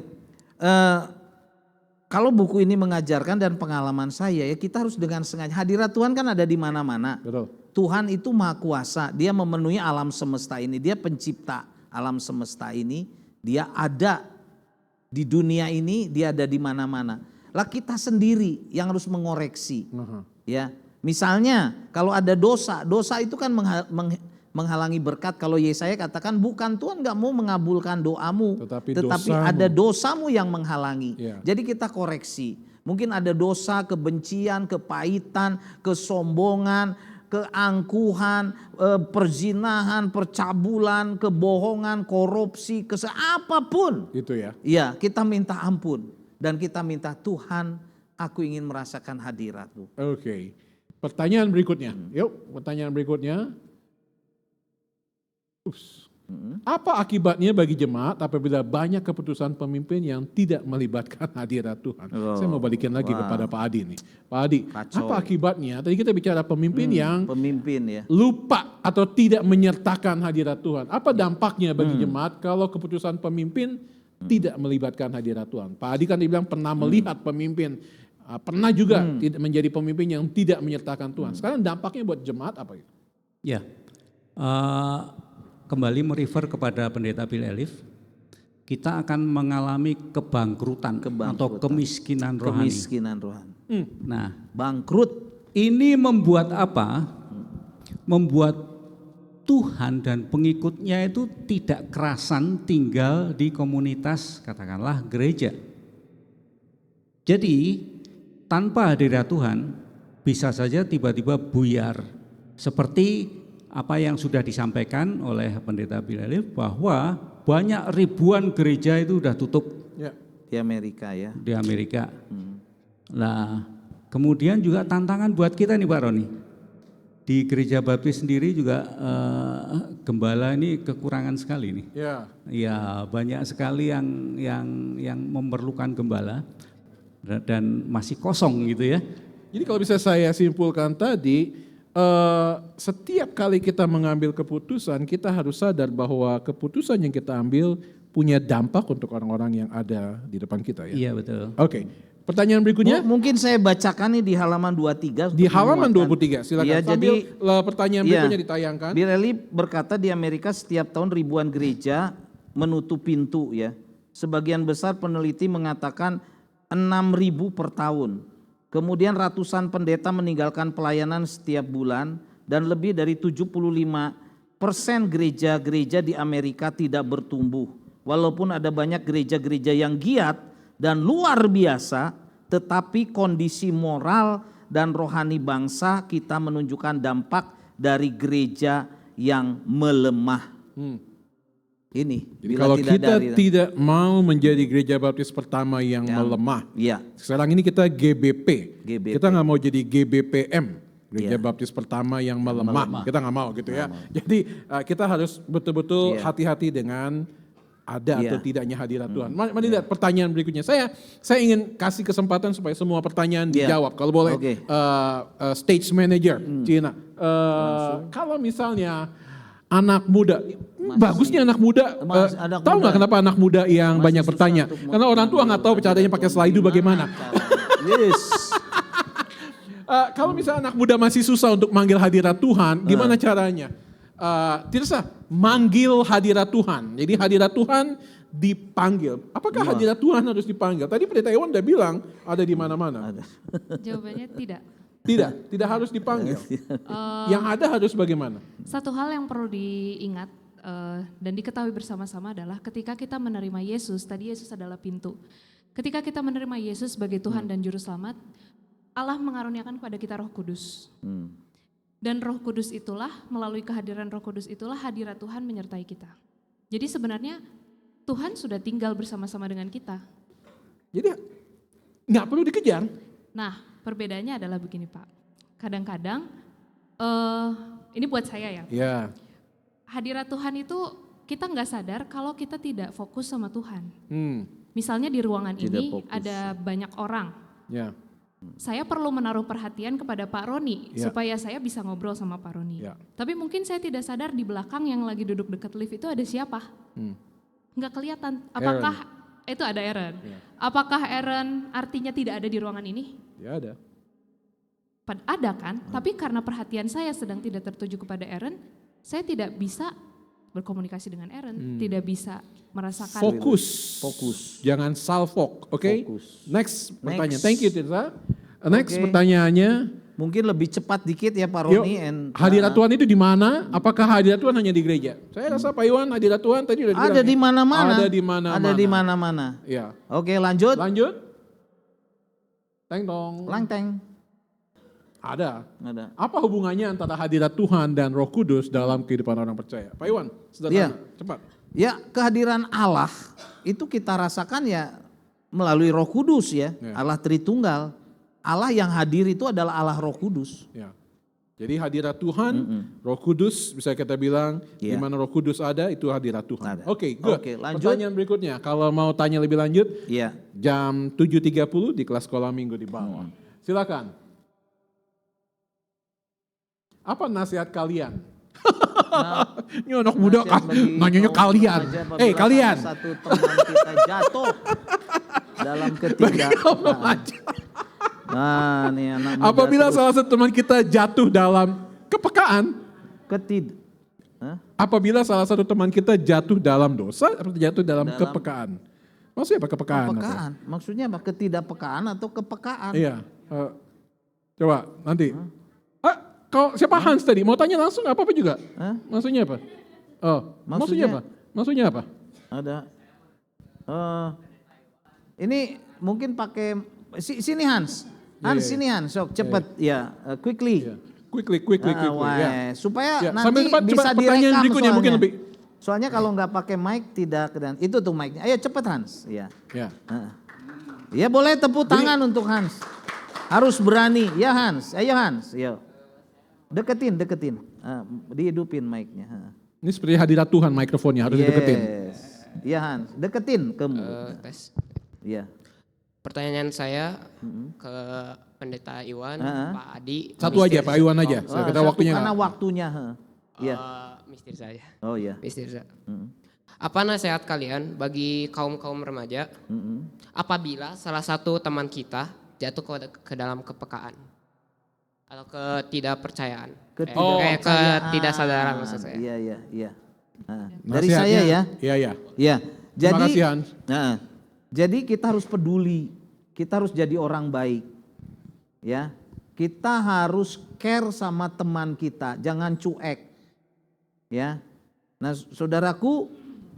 Kalau buku ini mengajarkan dan pengalaman saya ya kita harus dengan sengaja. Hadirat Tuhan kan ada di mana-mana. Betul. Tuhan itu maha kuasa, dia memenuhi alam semesta ini, dia pencipta alam semesta ini, dia ada di dunia ini, dia ada di mana-mana. Lah kita sendiri yang harus mengoreksi. Ya, misalnya kalau ada dosa, dosa itu kan menghalangi berkat. Kalau Yesaya katakan bukan Tuhan nggak mau mengabulkan doamu, Tetapi tetapi dosamu. ada dosamu yang menghalangi. Ya. Jadi kita koreksi. Mungkin ada dosa, kebencian, kepahitan, kesombongan, keangkuhan, perzinahan, percabulan, kebohongan, korupsi, apapun. Itu ya. Iya, kita minta ampun dan kita minta Tuhan, aku ingin merasakan hadirat-Mu. Oke. Pertanyaan berikutnya. Yuk, pertanyaan berikutnya. Apa akibatnya bagi jemaat apabila banyak keputusan pemimpin yang tidak melibatkan hadirat Tuhan? Saya mau balikin lagi kepada Pak Adi nih. Pak Adi, Kacau. apa akibatnya? Tadi kita bicara pemimpin yang Pemimpin ya. lupa atau tidak menyertakan hadirat Tuhan. Apa dampaknya bagi jemaat kalau keputusan pemimpin tidak melibatkan hadirat Tuhan? Pak Adi kan dibilang pernah melihat pemimpin, pernah juga tidak menjadi pemimpin yang tidak menyertakan Tuhan. Sekarang dampaknya buat jemaat apa itu? Ya, kembali merefer kepada Pendeta Bill Elif, kita akan mengalami kebangkrutan atau kemiskinan rohani. Kemiskinan rohani. Nah, Bangkrut. ini membuat apa? Membuat Tuhan dan pengikutnya itu tidak kerasan tinggal di komunitas, katakanlah gereja. Jadi tanpa hadirat Tuhan bisa saja tiba-tiba buyar. Seperti apa yang sudah disampaikan oleh Pendeta Bill Elif bahwa banyak ribuan gereja itu sudah tutup Ya. Di Amerika ya. di Amerika. Nah, kemudian juga tantangan buat kita nih Pak Roni. Di gereja baptis sendiri juga gembala ini kekurangan sekali nih. Ya. Ya, banyak sekali yang memerlukan gembala dan masih kosong gitu ya. Jadi kalau bisa saya simpulkan tadi, setiap kali kita mengambil keputusan, kita harus sadar bahwa keputusan yang kita ambil punya dampak untuk orang-orang yang ada di depan kita ya. Iya betul. Oke, pertanyaan berikutnya Mungkin saya bacakan nih di halaman 23. di untuk halaman menguatkan. 23. Silakan. Iya, Sambil pertanyaan Iya. berikutnya ditayangkan. Bill Elif berkata di Amerika setiap tahun ribuan gereja menutup pintu ya. Sebagian besar peneliti mengatakan 6.000 per tahun. Kemudian ratusan pendeta meninggalkan pelayanan setiap bulan dan lebih dari 75% gereja-gereja di Amerika tidak bertumbuh. Walaupun ada banyak gereja-gereja yang giat dan luar biasa, tetapi kondisi moral dan rohani bangsa kita menunjukkan dampak dari gereja yang melemah. Ini Jadi kalau kita tidak mau menjadi gereja baptis pertama yang melemah, ya, sekarang ini kita GBP. GBP. Kita nggak mau jadi GBPM, gereja Iya. baptis pertama yang melemah. Kita nggak mau gitu ya. Jadi kita harus betul-betul Iya. hati-hati dengan ada Iya. atau tidaknya hadirat Tuhan. Mari lihat pertanyaan berikutnya. Saya ingin kasih kesempatan supaya semua pertanyaan Iya. dijawab. Kalau boleh, Oke. stage manager, Cina. Kalau misalnya anak muda, bagusnya anak muda. Anak Tahu nggak muda. kenapa anak muda yang Masih banyak susah bertanya? untuk Karena orang tua nggak tahu caranya pakai slide bagaimana. Yes. Kalau misalnya anak muda masih susah untuk manggil hadirat Tuhan, gimana caranya? Tidak usah manggil hadirat Tuhan. Jadi hadirat Tuhan dipanggil. Apakah hadirat Tuhan harus dipanggil? Tadi Pendeta Iwan udah bilang ada di mana-mana. Jawabannya tidak. Tidak harus dipanggil. Yang ada harus bagaimana? Satu hal yang perlu diingat dan diketahui bersama-sama adalah ketika kita menerima Yesus, tadi Yesus adalah pintu. Ketika kita menerima Yesus sebagai Tuhan dan Juru Selamat, Allah mengaruniakan kepada kita Roh Kudus. Dan Roh Kudus itulah, melalui kehadiran Roh Kudus itulah hadirat Tuhan menyertai kita. Jadi sebenarnya Tuhan sudah tinggal bersama-sama dengan kita. Jadi nggak perlu dikejar. Nah, perbedaannya adalah begini Pak. Kadang-kadang, ini buat saya ya. Ya. Hadirat Tuhan itu kita nggak sadar kalau kita tidak fokus sama Tuhan. Hmm. Misalnya di ruangan Tidak ini fokus. ada banyak orang. Ya. Saya perlu menaruh perhatian kepada Pak Roni Ya. supaya saya bisa ngobrol sama Pak Roni. Ya. Tapi mungkin saya tidak sadar di belakang yang lagi duduk dekat lift itu ada siapa. Nggak kelihatan. Apakah itu ada Aaron? Apakah Aaron artinya tidak ada di ruangan ini? Ya ada. Ada kan? Tapi karena perhatian saya sedang tidak tertuju kepada Aaron, saya tidak bisa berkomunikasi dengan Aaron, tidak bisa merasakan. Fokus. Jangan salfok, oke? Fokus. Next pertanyaan. Next. Thank you Tirza. Next Oke. pertanyaannya. Mungkin lebih cepat dikit ya Pak Yuk, Roni. hadirat Tuhan itu di mana? Apakah hadirat Tuhan hanya di gereja? Saya rasa Pak Iwan hadirat Tuhan tadi udah dibilang. Ada di ya. mana-mana. Ada di mana-mana. Ada di mana-mana. Ya. Oke, lanjut. Lanjut. Teng dong. Langteng. Ada. Ada. Apa hubungannya antara hadirat Tuhan dan Roh Kudus dalam kehidupan orang percaya? Pak Iwan, sederhana, cepat. Ya, kehadiran Allah itu kita rasakan ya melalui Roh Kudus ya. Ya. Allah Tritunggal. Allah yang hadir itu adalah Allah Roh Kudus. Ya. Jadi hadirat Tuhan, Roh Kudus bisa kita bilang, di Iya. mana Roh Kudus ada itu hadirat Tuhan. Ada. Oke, good. Oke, lanjut. Pertanyaan berikutnya, kalau mau tanya lebih lanjut, Iya. jam 7.30 di kelas sekolah minggu di bawah. Silakan. Apa nasihat kalian? Ini anak muda kan, nanyanya kalian. Kalian. Satu teman kita jatuh dalam Nah, nih anak muda Apabila terus salah satu teman kita jatuh dalam kepekaan, Hah? apabila salah satu teman kita jatuh dalam dosa atau jatuh dalam kepekaan. Maksudnya apa kepekaan? Kepekaan. Maksudnya apa? Ketidakpekaan atau kepekaan? Iya. Coba nanti. Kalau siapa Hans tadi? Mau tanya langsung apa juga? Hah? Maksudnya apa? Maksudnya apa? Maksudnya apa? Ada. Ini mungkin pakai sini Hans. Hans sini Hans, sok cepet ya, quickly. Quickly. Wah, supaya Ya, nanti sambil depan, coba bisa pertanyaan direkam berikutnya soalnya. mungkin lebih. Soalnya kalau nggak pakai mic tidak dan itu tuh mic-nya. Ayo cepet Hans. Ya. Ya. Ya boleh tepuk tangan untuk Hans. Harus berani. Ya Hans. Ayo Hans. Yo. Deketin. Dihidupin mic-nya. Ini seperti hadirat Tuhan mikrofonnya harus dideketin. Yes. Iya Hans. Deketin ke Tes. Iya. Pertanyaan saya ke Pendeta Iwan, Pak Adi. Satu aja Pak Iwan aja. Kita Satu waktunya karena nggak- waktunya. Iya. Mistir saya. Oh iya. Mistir saya. Apa nasihat kalian bagi kaum-kaum remaja apabila salah satu teman kita jatuh ke dalam kepekaan atau ketidakpercayaan? Ketidaksadaran maksud saya. Iya. Dari saya Nasihatnya- ya. Iya. Ya. Terima kasih, Hans. Jadi kita harus peduli, kita harus jadi orang baik. Ya. Kita harus care sama teman kita, jangan cuek. Ya. Nah, saudaraku,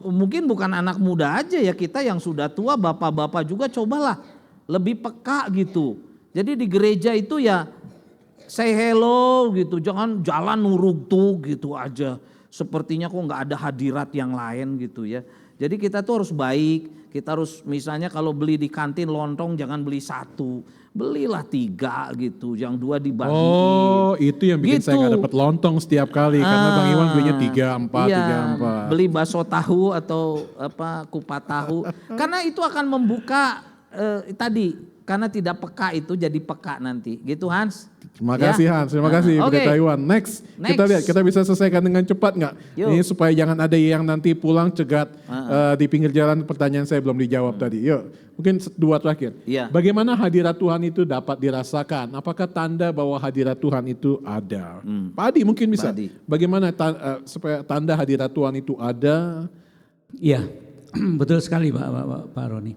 mungkin bukan anak muda aja ya, kita yang sudah tua, bapak-bapak juga cobalah lebih peka gitu. Jadi di gereja itu ya say hello gitu, jangan jalan nuruk tuh gitu aja. Sepertinya kok nggak ada hadirat yang lain gitu ya. Jadi kita tuh harus baik, kita harus misalnya kalau beli di kantin lontong jangan beli satu, belilah 3 gitu, yang 2 dibagiin. Oh, itu yang bikin saya nggak Gitu. dapat lontong setiap kali karena Bang Iwan belinya 3, 4. Beli bakso tahu atau kupat tahu. Karena itu akan membuka tadi, karena tidak peka itu jadi peka nanti. Gitu Hans. Terima kasih Hans, terima kasih Oke. Pendeta Iwan. Next, kita lihat kita bisa selesaikan dengan cepat nggak? Yuk. Ini supaya jangan ada yang nanti pulang cegat di pinggir jalan, pertanyaan saya belum dijawab tadi. Yuk, mungkin 2 terakhir. Iya. Bagaimana hadirat Tuhan itu dapat dirasakan? Apakah tanda bahwa hadirat Tuhan itu ada? Pak Adi mungkin bisa. Pak Adi. Bagaimana supaya tanda hadirat Tuhan itu ada? Iya, betul sekali Pak Roni.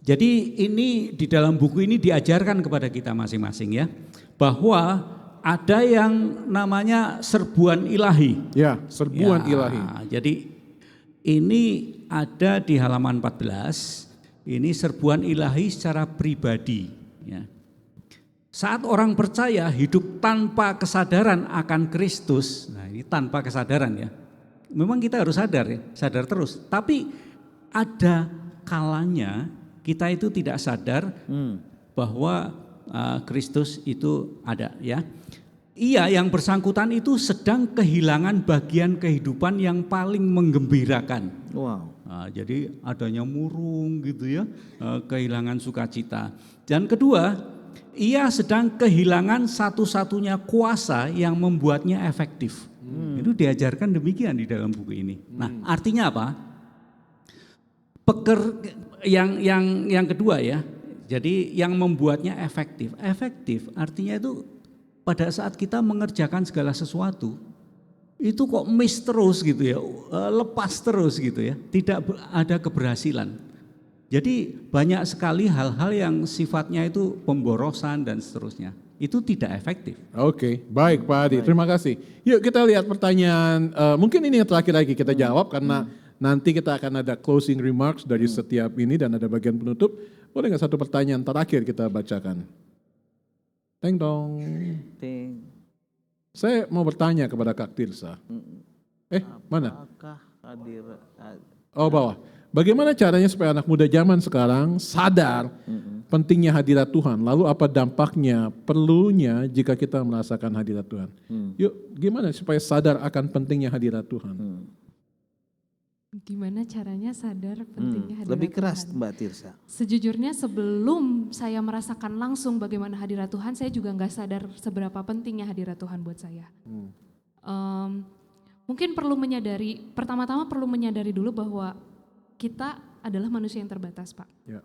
Jadi ini di dalam buku ini diajarkan kepada kita masing-masing ya, bahwa ada yang namanya serbuan ilahi. Ya, serbuan Ya, ilahi. Jadi ini ada di halaman 14, ini serbuan ilahi secara pribadi. Ya. Saat orang percaya hidup tanpa kesadaran akan Kristus, nah ini tanpa kesadaran ya. Memang kita harus sadar ya, sadar terus. Tapi ada kalanya kita itu tidak sadar bahwa Kristus itu ada ya. Ia yang bersangkutan itu sedang kehilangan bagian kehidupan yang paling menggembirakan. Wow. Nah, jadi adanya murung gitu ya, kehilangan sukacita. Dan kedua, ia sedang kehilangan satu-satunya kuasa yang membuatnya efektif. Itu diajarkan demikian di dalam buku ini. Nah, artinya apa? Yang kedua ya. Jadi yang membuatnya efektif. Efektif artinya itu pada saat kita mengerjakan segala sesuatu itu kok miss terus gitu ya, lepas terus gitu ya, tidak ada keberhasilan. Jadi banyak sekali hal-hal yang sifatnya itu pemborosan dan seterusnya, itu tidak efektif. Oke, baik Pak Adi, terima kasih. Yuk kita lihat pertanyaan, mungkin ini yang terakhir lagi kita jawab karena nanti kita akan ada closing remarks dari setiap ini dan ada bagian penutup. Boleh nggak satu pertanyaan terakhir kita bacakan? Teng dong. Saya mau bertanya kepada Kak Tirsa. Mana? Apakah hadir? Oh bawah. Bagaimana caranya supaya anak muda zaman sekarang sadar pentingnya hadirat Tuhan? Lalu apa dampaknya, perlunya jika kita merasakan hadirat Tuhan? Yuk, gimana supaya sadar akan pentingnya hadirat Tuhan? Gimana caranya sadar pentingnya hadirat Lebih keras Tuhan? Mbak Tirsa. Sejujurnya sebelum saya merasakan langsung bagaimana hadirat Tuhan, saya juga nggak sadar seberapa pentingnya hadirat Tuhan buat saya. Mungkin perlu menyadari, pertama-tama perlu menyadari dulu bahwa kita adalah manusia yang terbatas, Pak. Ya.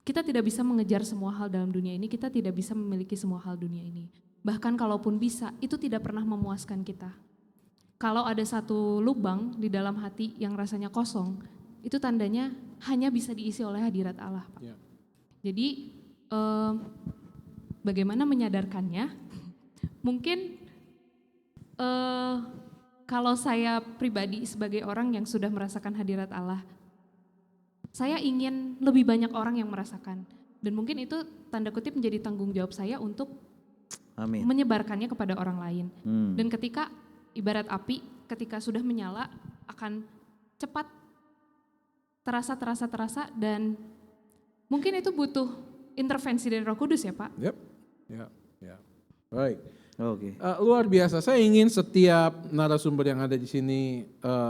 Kita tidak bisa mengejar semua hal dalam dunia ini, kita tidak bisa memiliki semua hal dunia ini. Bahkan kalaupun bisa, itu tidak pernah memuaskan kita. Kalau ada satu lubang di dalam hati yang rasanya kosong, itu tandanya hanya bisa diisi oleh hadirat Allah, Pak. Ya. Jadi bagaimana menyadarkannya? Mungkin kalau saya pribadi sebagai orang yang sudah merasakan hadirat Allah, saya ingin lebih banyak orang yang merasakan. Dan mungkin itu tanda kutip menjadi tanggung jawab saya untuk Amin. menyebarkannya kepada orang lain. Dan ketika ibarat api, ketika sudah menyala akan cepat terasa dan mungkin itu butuh intervensi dari Roh Kudus ya Pak. Yep. Ya. Baik. Oke. Luar biasa. Saya ingin setiap narasumber yang ada di sini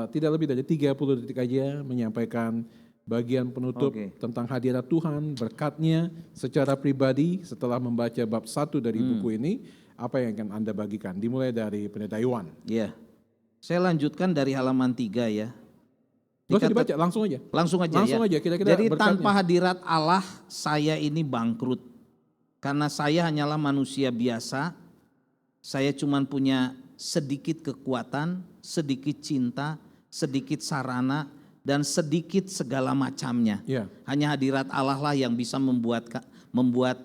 tidak lebih dari 30 detik aja menyampaikan bagian penutup tentang hadirat Tuhan, berkatnya secara pribadi setelah membaca bab 1 dari buku ini, apa yang akan Anda bagikan? Dimulai dari Pendeta Iwan. Ya. Saya lanjutkan dari halaman 3 ya. Gak usah dibaca, langsung aja. Langsung aja Langsung ya. aja, kira-kira Jadi berkatnya. tanpa hadirat Allah saya ini bangkrut. Karena saya hanyalah manusia biasa. Saya cuma punya sedikit kekuatan, sedikit cinta, sedikit sarana, dan sedikit segala macamnya. Ya. Hanya hadirat Allah lah yang bisa membuat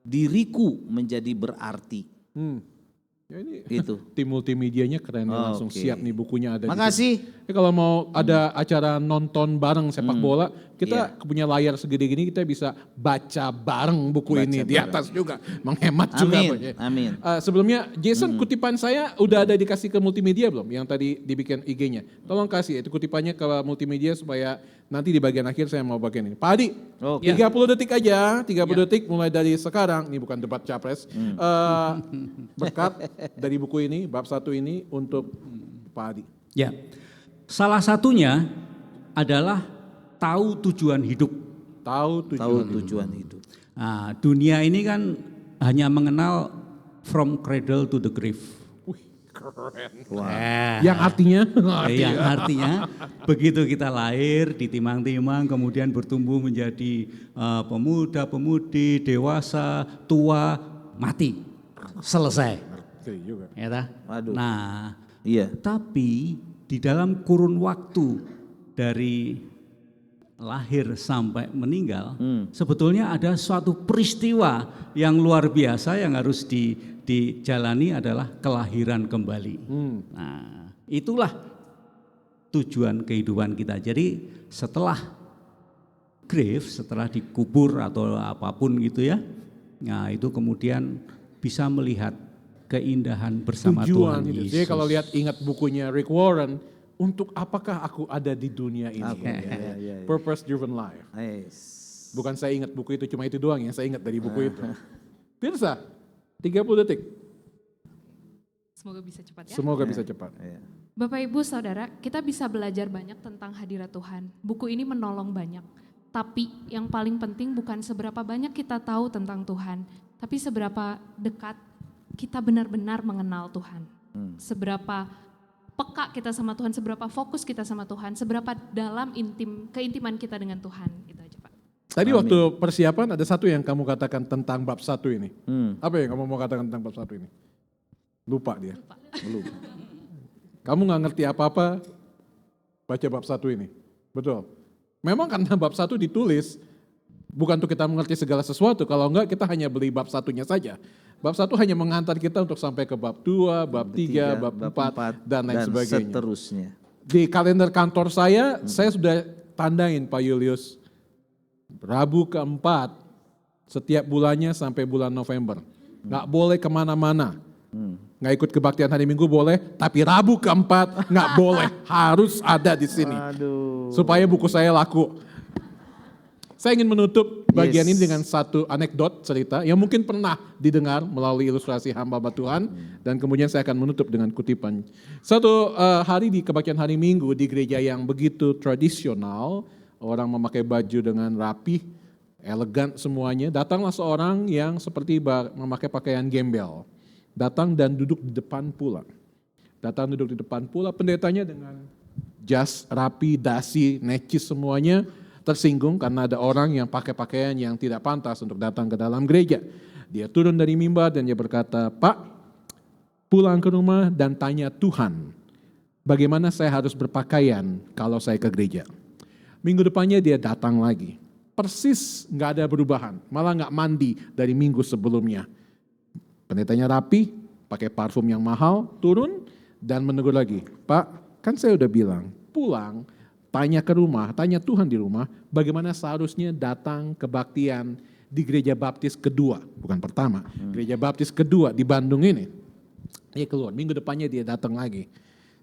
diriku menjadi berarti. Ya ini Gitu. tim multimedianya keren nih, langsung Oke. siap nih bukunya ada. Makasih. Kalau mau ada acara nonton bareng sepak bola, kita punya layar segede gini, kita bisa baca bareng buku ini di atas juga, menghemat juga. Amin. Amin. Sebelumnya Jason, kutipan saya udah ada dikasih ke multimedia belum? Yang tadi dibikin IG-nya. Tolong kasih itu kutipannya ke multimedia supaya nanti di bagian akhir saya mau bagian ini. Pak Adi, Oke. 30 detik aja, 30 detik mulai dari sekarang. Ini bukan debat capres. Berkat dari buku ini, bab 1 ini untuk Pak Adi. Ya, salah satunya adalah tahu tujuan hidup. Tahu Tahu tujuan. tujuan hidup. Nah, dunia ini kan hanya mengenal from cradle to the grave. Yang artinya, Yang artinya begitu kita lahir ditimang-timang kemudian bertumbuh menjadi pemuda-pemudi, dewasa, tua, mati. Selesai. juga. Ya tah? Waduh. Nah, Iya. tapi di dalam kurun waktu dari lahir sampai meninggal, sebetulnya ada suatu peristiwa yang luar biasa yang harus dijalani adalah kelahiran kembali. Nah, itulah tujuan kehidupan kita. Jadi setelah grave, setelah dikubur atau apapun gitu ya, nah itu kemudian bisa melihat keindahan bersama Tujuan Tuhan gitu. Yesus. Jadi kalau lihat ingat bukunya Rick Warren, untuk apakah aku ada di dunia ini? Iya. Purpose Driven Life. Yes. Bukan saya ingat buku itu, cuma itu doang yang saya ingat dari buku itu. Tirsa, 30 detik. Semoga bisa cepat ya. Semoga bisa cepat. Bapak Ibu Saudara, kita bisa belajar banyak tentang hadirat Tuhan. Buku ini menolong banyak. Tapi yang paling penting bukan seberapa banyak kita tahu tentang Tuhan, tapi seberapa dekat kita benar-benar mengenal Tuhan. Seberapa peka kita sama Tuhan, seberapa fokus kita sama Tuhan, seberapa dalam keintiman kita dengan Tuhan. Gitu aja Pak. Tadi waktu persiapan ada satu yang kamu katakan tentang bab 1 ini. Apa yang kamu mau katakan tentang bab 1 ini? Lupa dia. Belum. Kamu gak ngerti apa-apa baca bab 1 ini. Betul. Memang karena bab 1 ditulis bukan untuk kita mengerti segala sesuatu. Kalau enggak kita hanya beli bab 1-nya saja. Bab 1 hanya mengantar kita untuk sampai ke bab 2, bab 3, bab 4, dan lain sebagainya. Seterusnya. Di kalender kantor saya sudah tandain Pak Julius. Rabu keempat, setiap bulannya sampai bulan November. Nggak boleh kemana-mana. nggak ikut kebaktian hari Minggu boleh, tapi Rabu keempat nggak boleh, harus ada di sini. Supaya buku saya laku. Saya ingin menutup bagian ini dengan satu anekdot cerita yang mungkin pernah didengar melalui ilustrasi hamba Tuhan, dan kemudian saya akan menutup dengan kutipan. Satu hari di kebaktian hari Minggu di gereja yang begitu tradisional, orang memakai baju dengan rapi, elegan semuanya. Datanglah seorang yang seperti memakai pakaian gembel. Datang dan duduk di depan pula. Pendetanya dengan jas rapi, dasi, necis semuanya. Tersinggung karena ada orang yang pakai pakaian yang tidak pantas untuk datang ke dalam gereja. Dia turun dari mimbar dan dia berkata, "Pak, pulang ke rumah dan tanya Tuhan, bagaimana saya harus berpakaian kalau saya ke gereja." Minggu depannya dia datang lagi. Persis nggak ada perubahan, malah nggak mandi dari minggu sebelumnya. Pendetanya rapi, pakai parfum yang mahal, turun dan menegur lagi, "Pak, kan saya udah bilang, pulang, tanya ke rumah, tanya Tuhan di rumah, bagaimana seharusnya datang kebaktian di gereja baptis kedua, bukan pertama, gereja baptis kedua di Bandung ini." Dia keluar, minggu depannya dia datang lagi.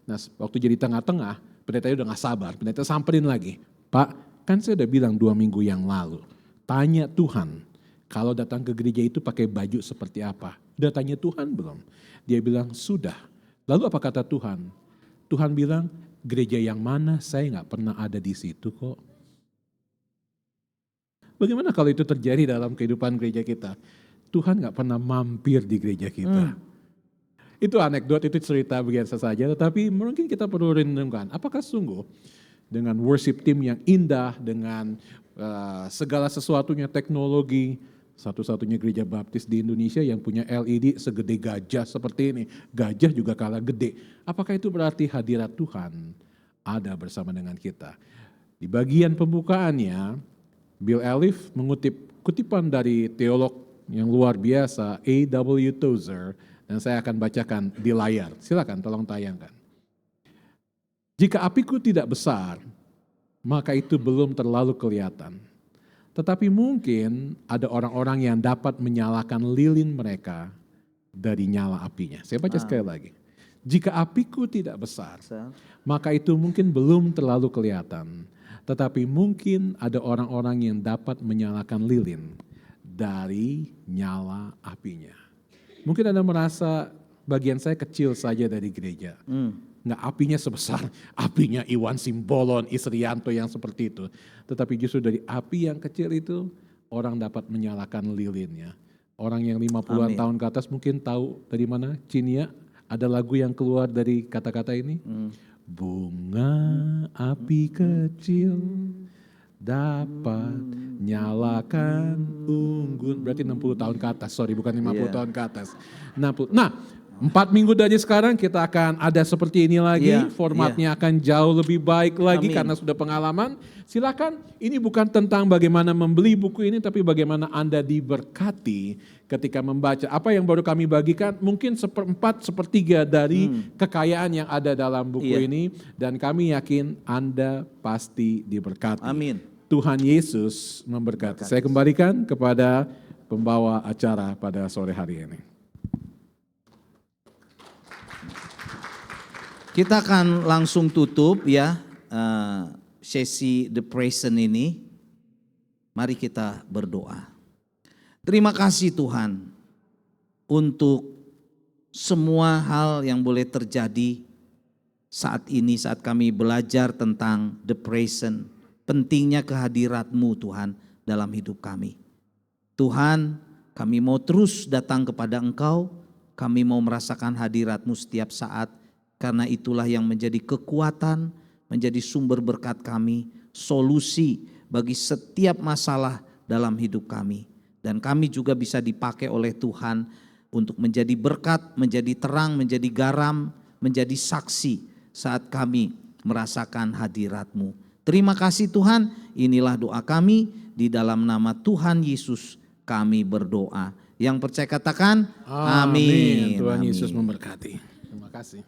Nah, waktu jadi tengah-tengah, pendetanya udah gak sabar, pendeta samperin lagi, "Pak, kan saya udah bilang 2 minggu yang lalu, tanya Tuhan, kalau datang ke gereja itu pakai baju seperti apa? Udah tanya Tuhan belum?" Dia bilang, "Sudah." Lalu apa kata Tuhan? Tuhan bilang, "Gereja yang mana saya gak pernah ada di situ kok." Bagaimana kalau itu terjadi dalam kehidupan gereja kita? Tuhan gak pernah mampir di gereja kita. Itu anekdot, itu cerita biasa saja, tetapi mungkin kita perlu renungkan, apakah sungguh dengan worship team yang indah, dengan segala sesuatunya teknologi, satu-satunya gereja baptis di Indonesia yang punya LED segede gajah seperti ini. Gajah juga kalah gede. Apakah itu berarti hadirat Tuhan ada bersama dengan kita? Di bagian pembukaannya, Bill Elif mengutip kutipan dari teolog yang luar biasa, A.W. Tozer, dan saya akan bacakan di layar. Silakan tolong tayangkan. "Jika apiku tidak besar, maka itu belum terlalu kelihatan. Tetapi mungkin ada orang-orang yang dapat menyalakan lilin mereka dari nyala apinya." Saya baca sekali lagi. "Jika apiku tidak besar, maka itu mungkin belum terlalu kelihatan. Tetapi mungkin ada orang-orang yang dapat menyalakan lilin dari nyala apinya." Mungkin Anda merasa bagian saya kecil saja dari gereja. Nggak apinya sebesar apinya Iwan Simbolon, Isrianto yang seperti itu. Tetapi justru dari api yang kecil itu orang dapat menyalakan lilinnya. Orang yang 50-an tahun ke atas mungkin tahu dari mana Cinia ada lagu yang keluar dari kata-kata ini. Bunga api kecil dapat nyalakan unggun. Berarti 60 tahun ke atas, sorry bukan 50 tahun ke atas. 60. Nah, 4 minggu dari sekarang kita akan ada seperti ini lagi, formatnya akan jauh lebih baik lagi karena sudah pengalaman. Silakan, ini bukan tentang bagaimana membeli buku ini, tapi bagaimana Anda diberkati ketika membaca. Apa yang baru kami bagikan mungkin 1/4, 1/3 dari kekayaan yang ada dalam buku ini, dan kami yakin Anda pasti diberkati. Amin. Tuhan Yesus memberkati. Saya kembalikan kepada pembawa acara pada sore hari ini. Kita akan langsung tutup ya sesi The Present ini. Mari kita berdoa. Terima kasih Tuhan untuk semua hal yang boleh terjadi saat ini, saat kami belajar tentang The Present. Pentingnya kehadirat-Mu Tuhan dalam hidup kami. Tuhan, kami mau terus datang kepada Engkau. Kami mau merasakan hadirat-Mu setiap saat. Karena itulah yang menjadi kekuatan, menjadi sumber berkat kami, solusi bagi setiap masalah dalam hidup kami. Dan kami juga bisa dipakai oleh Tuhan untuk menjadi berkat, menjadi terang, menjadi garam, menjadi saksi saat kami merasakan hadirat-Mu. Terima kasih Tuhan, inilah doa kami, di dalam nama Tuhan Yesus kami berdoa. Yang percaya katakan, amin. Tuhan Yesus memberkati. Terima kasih.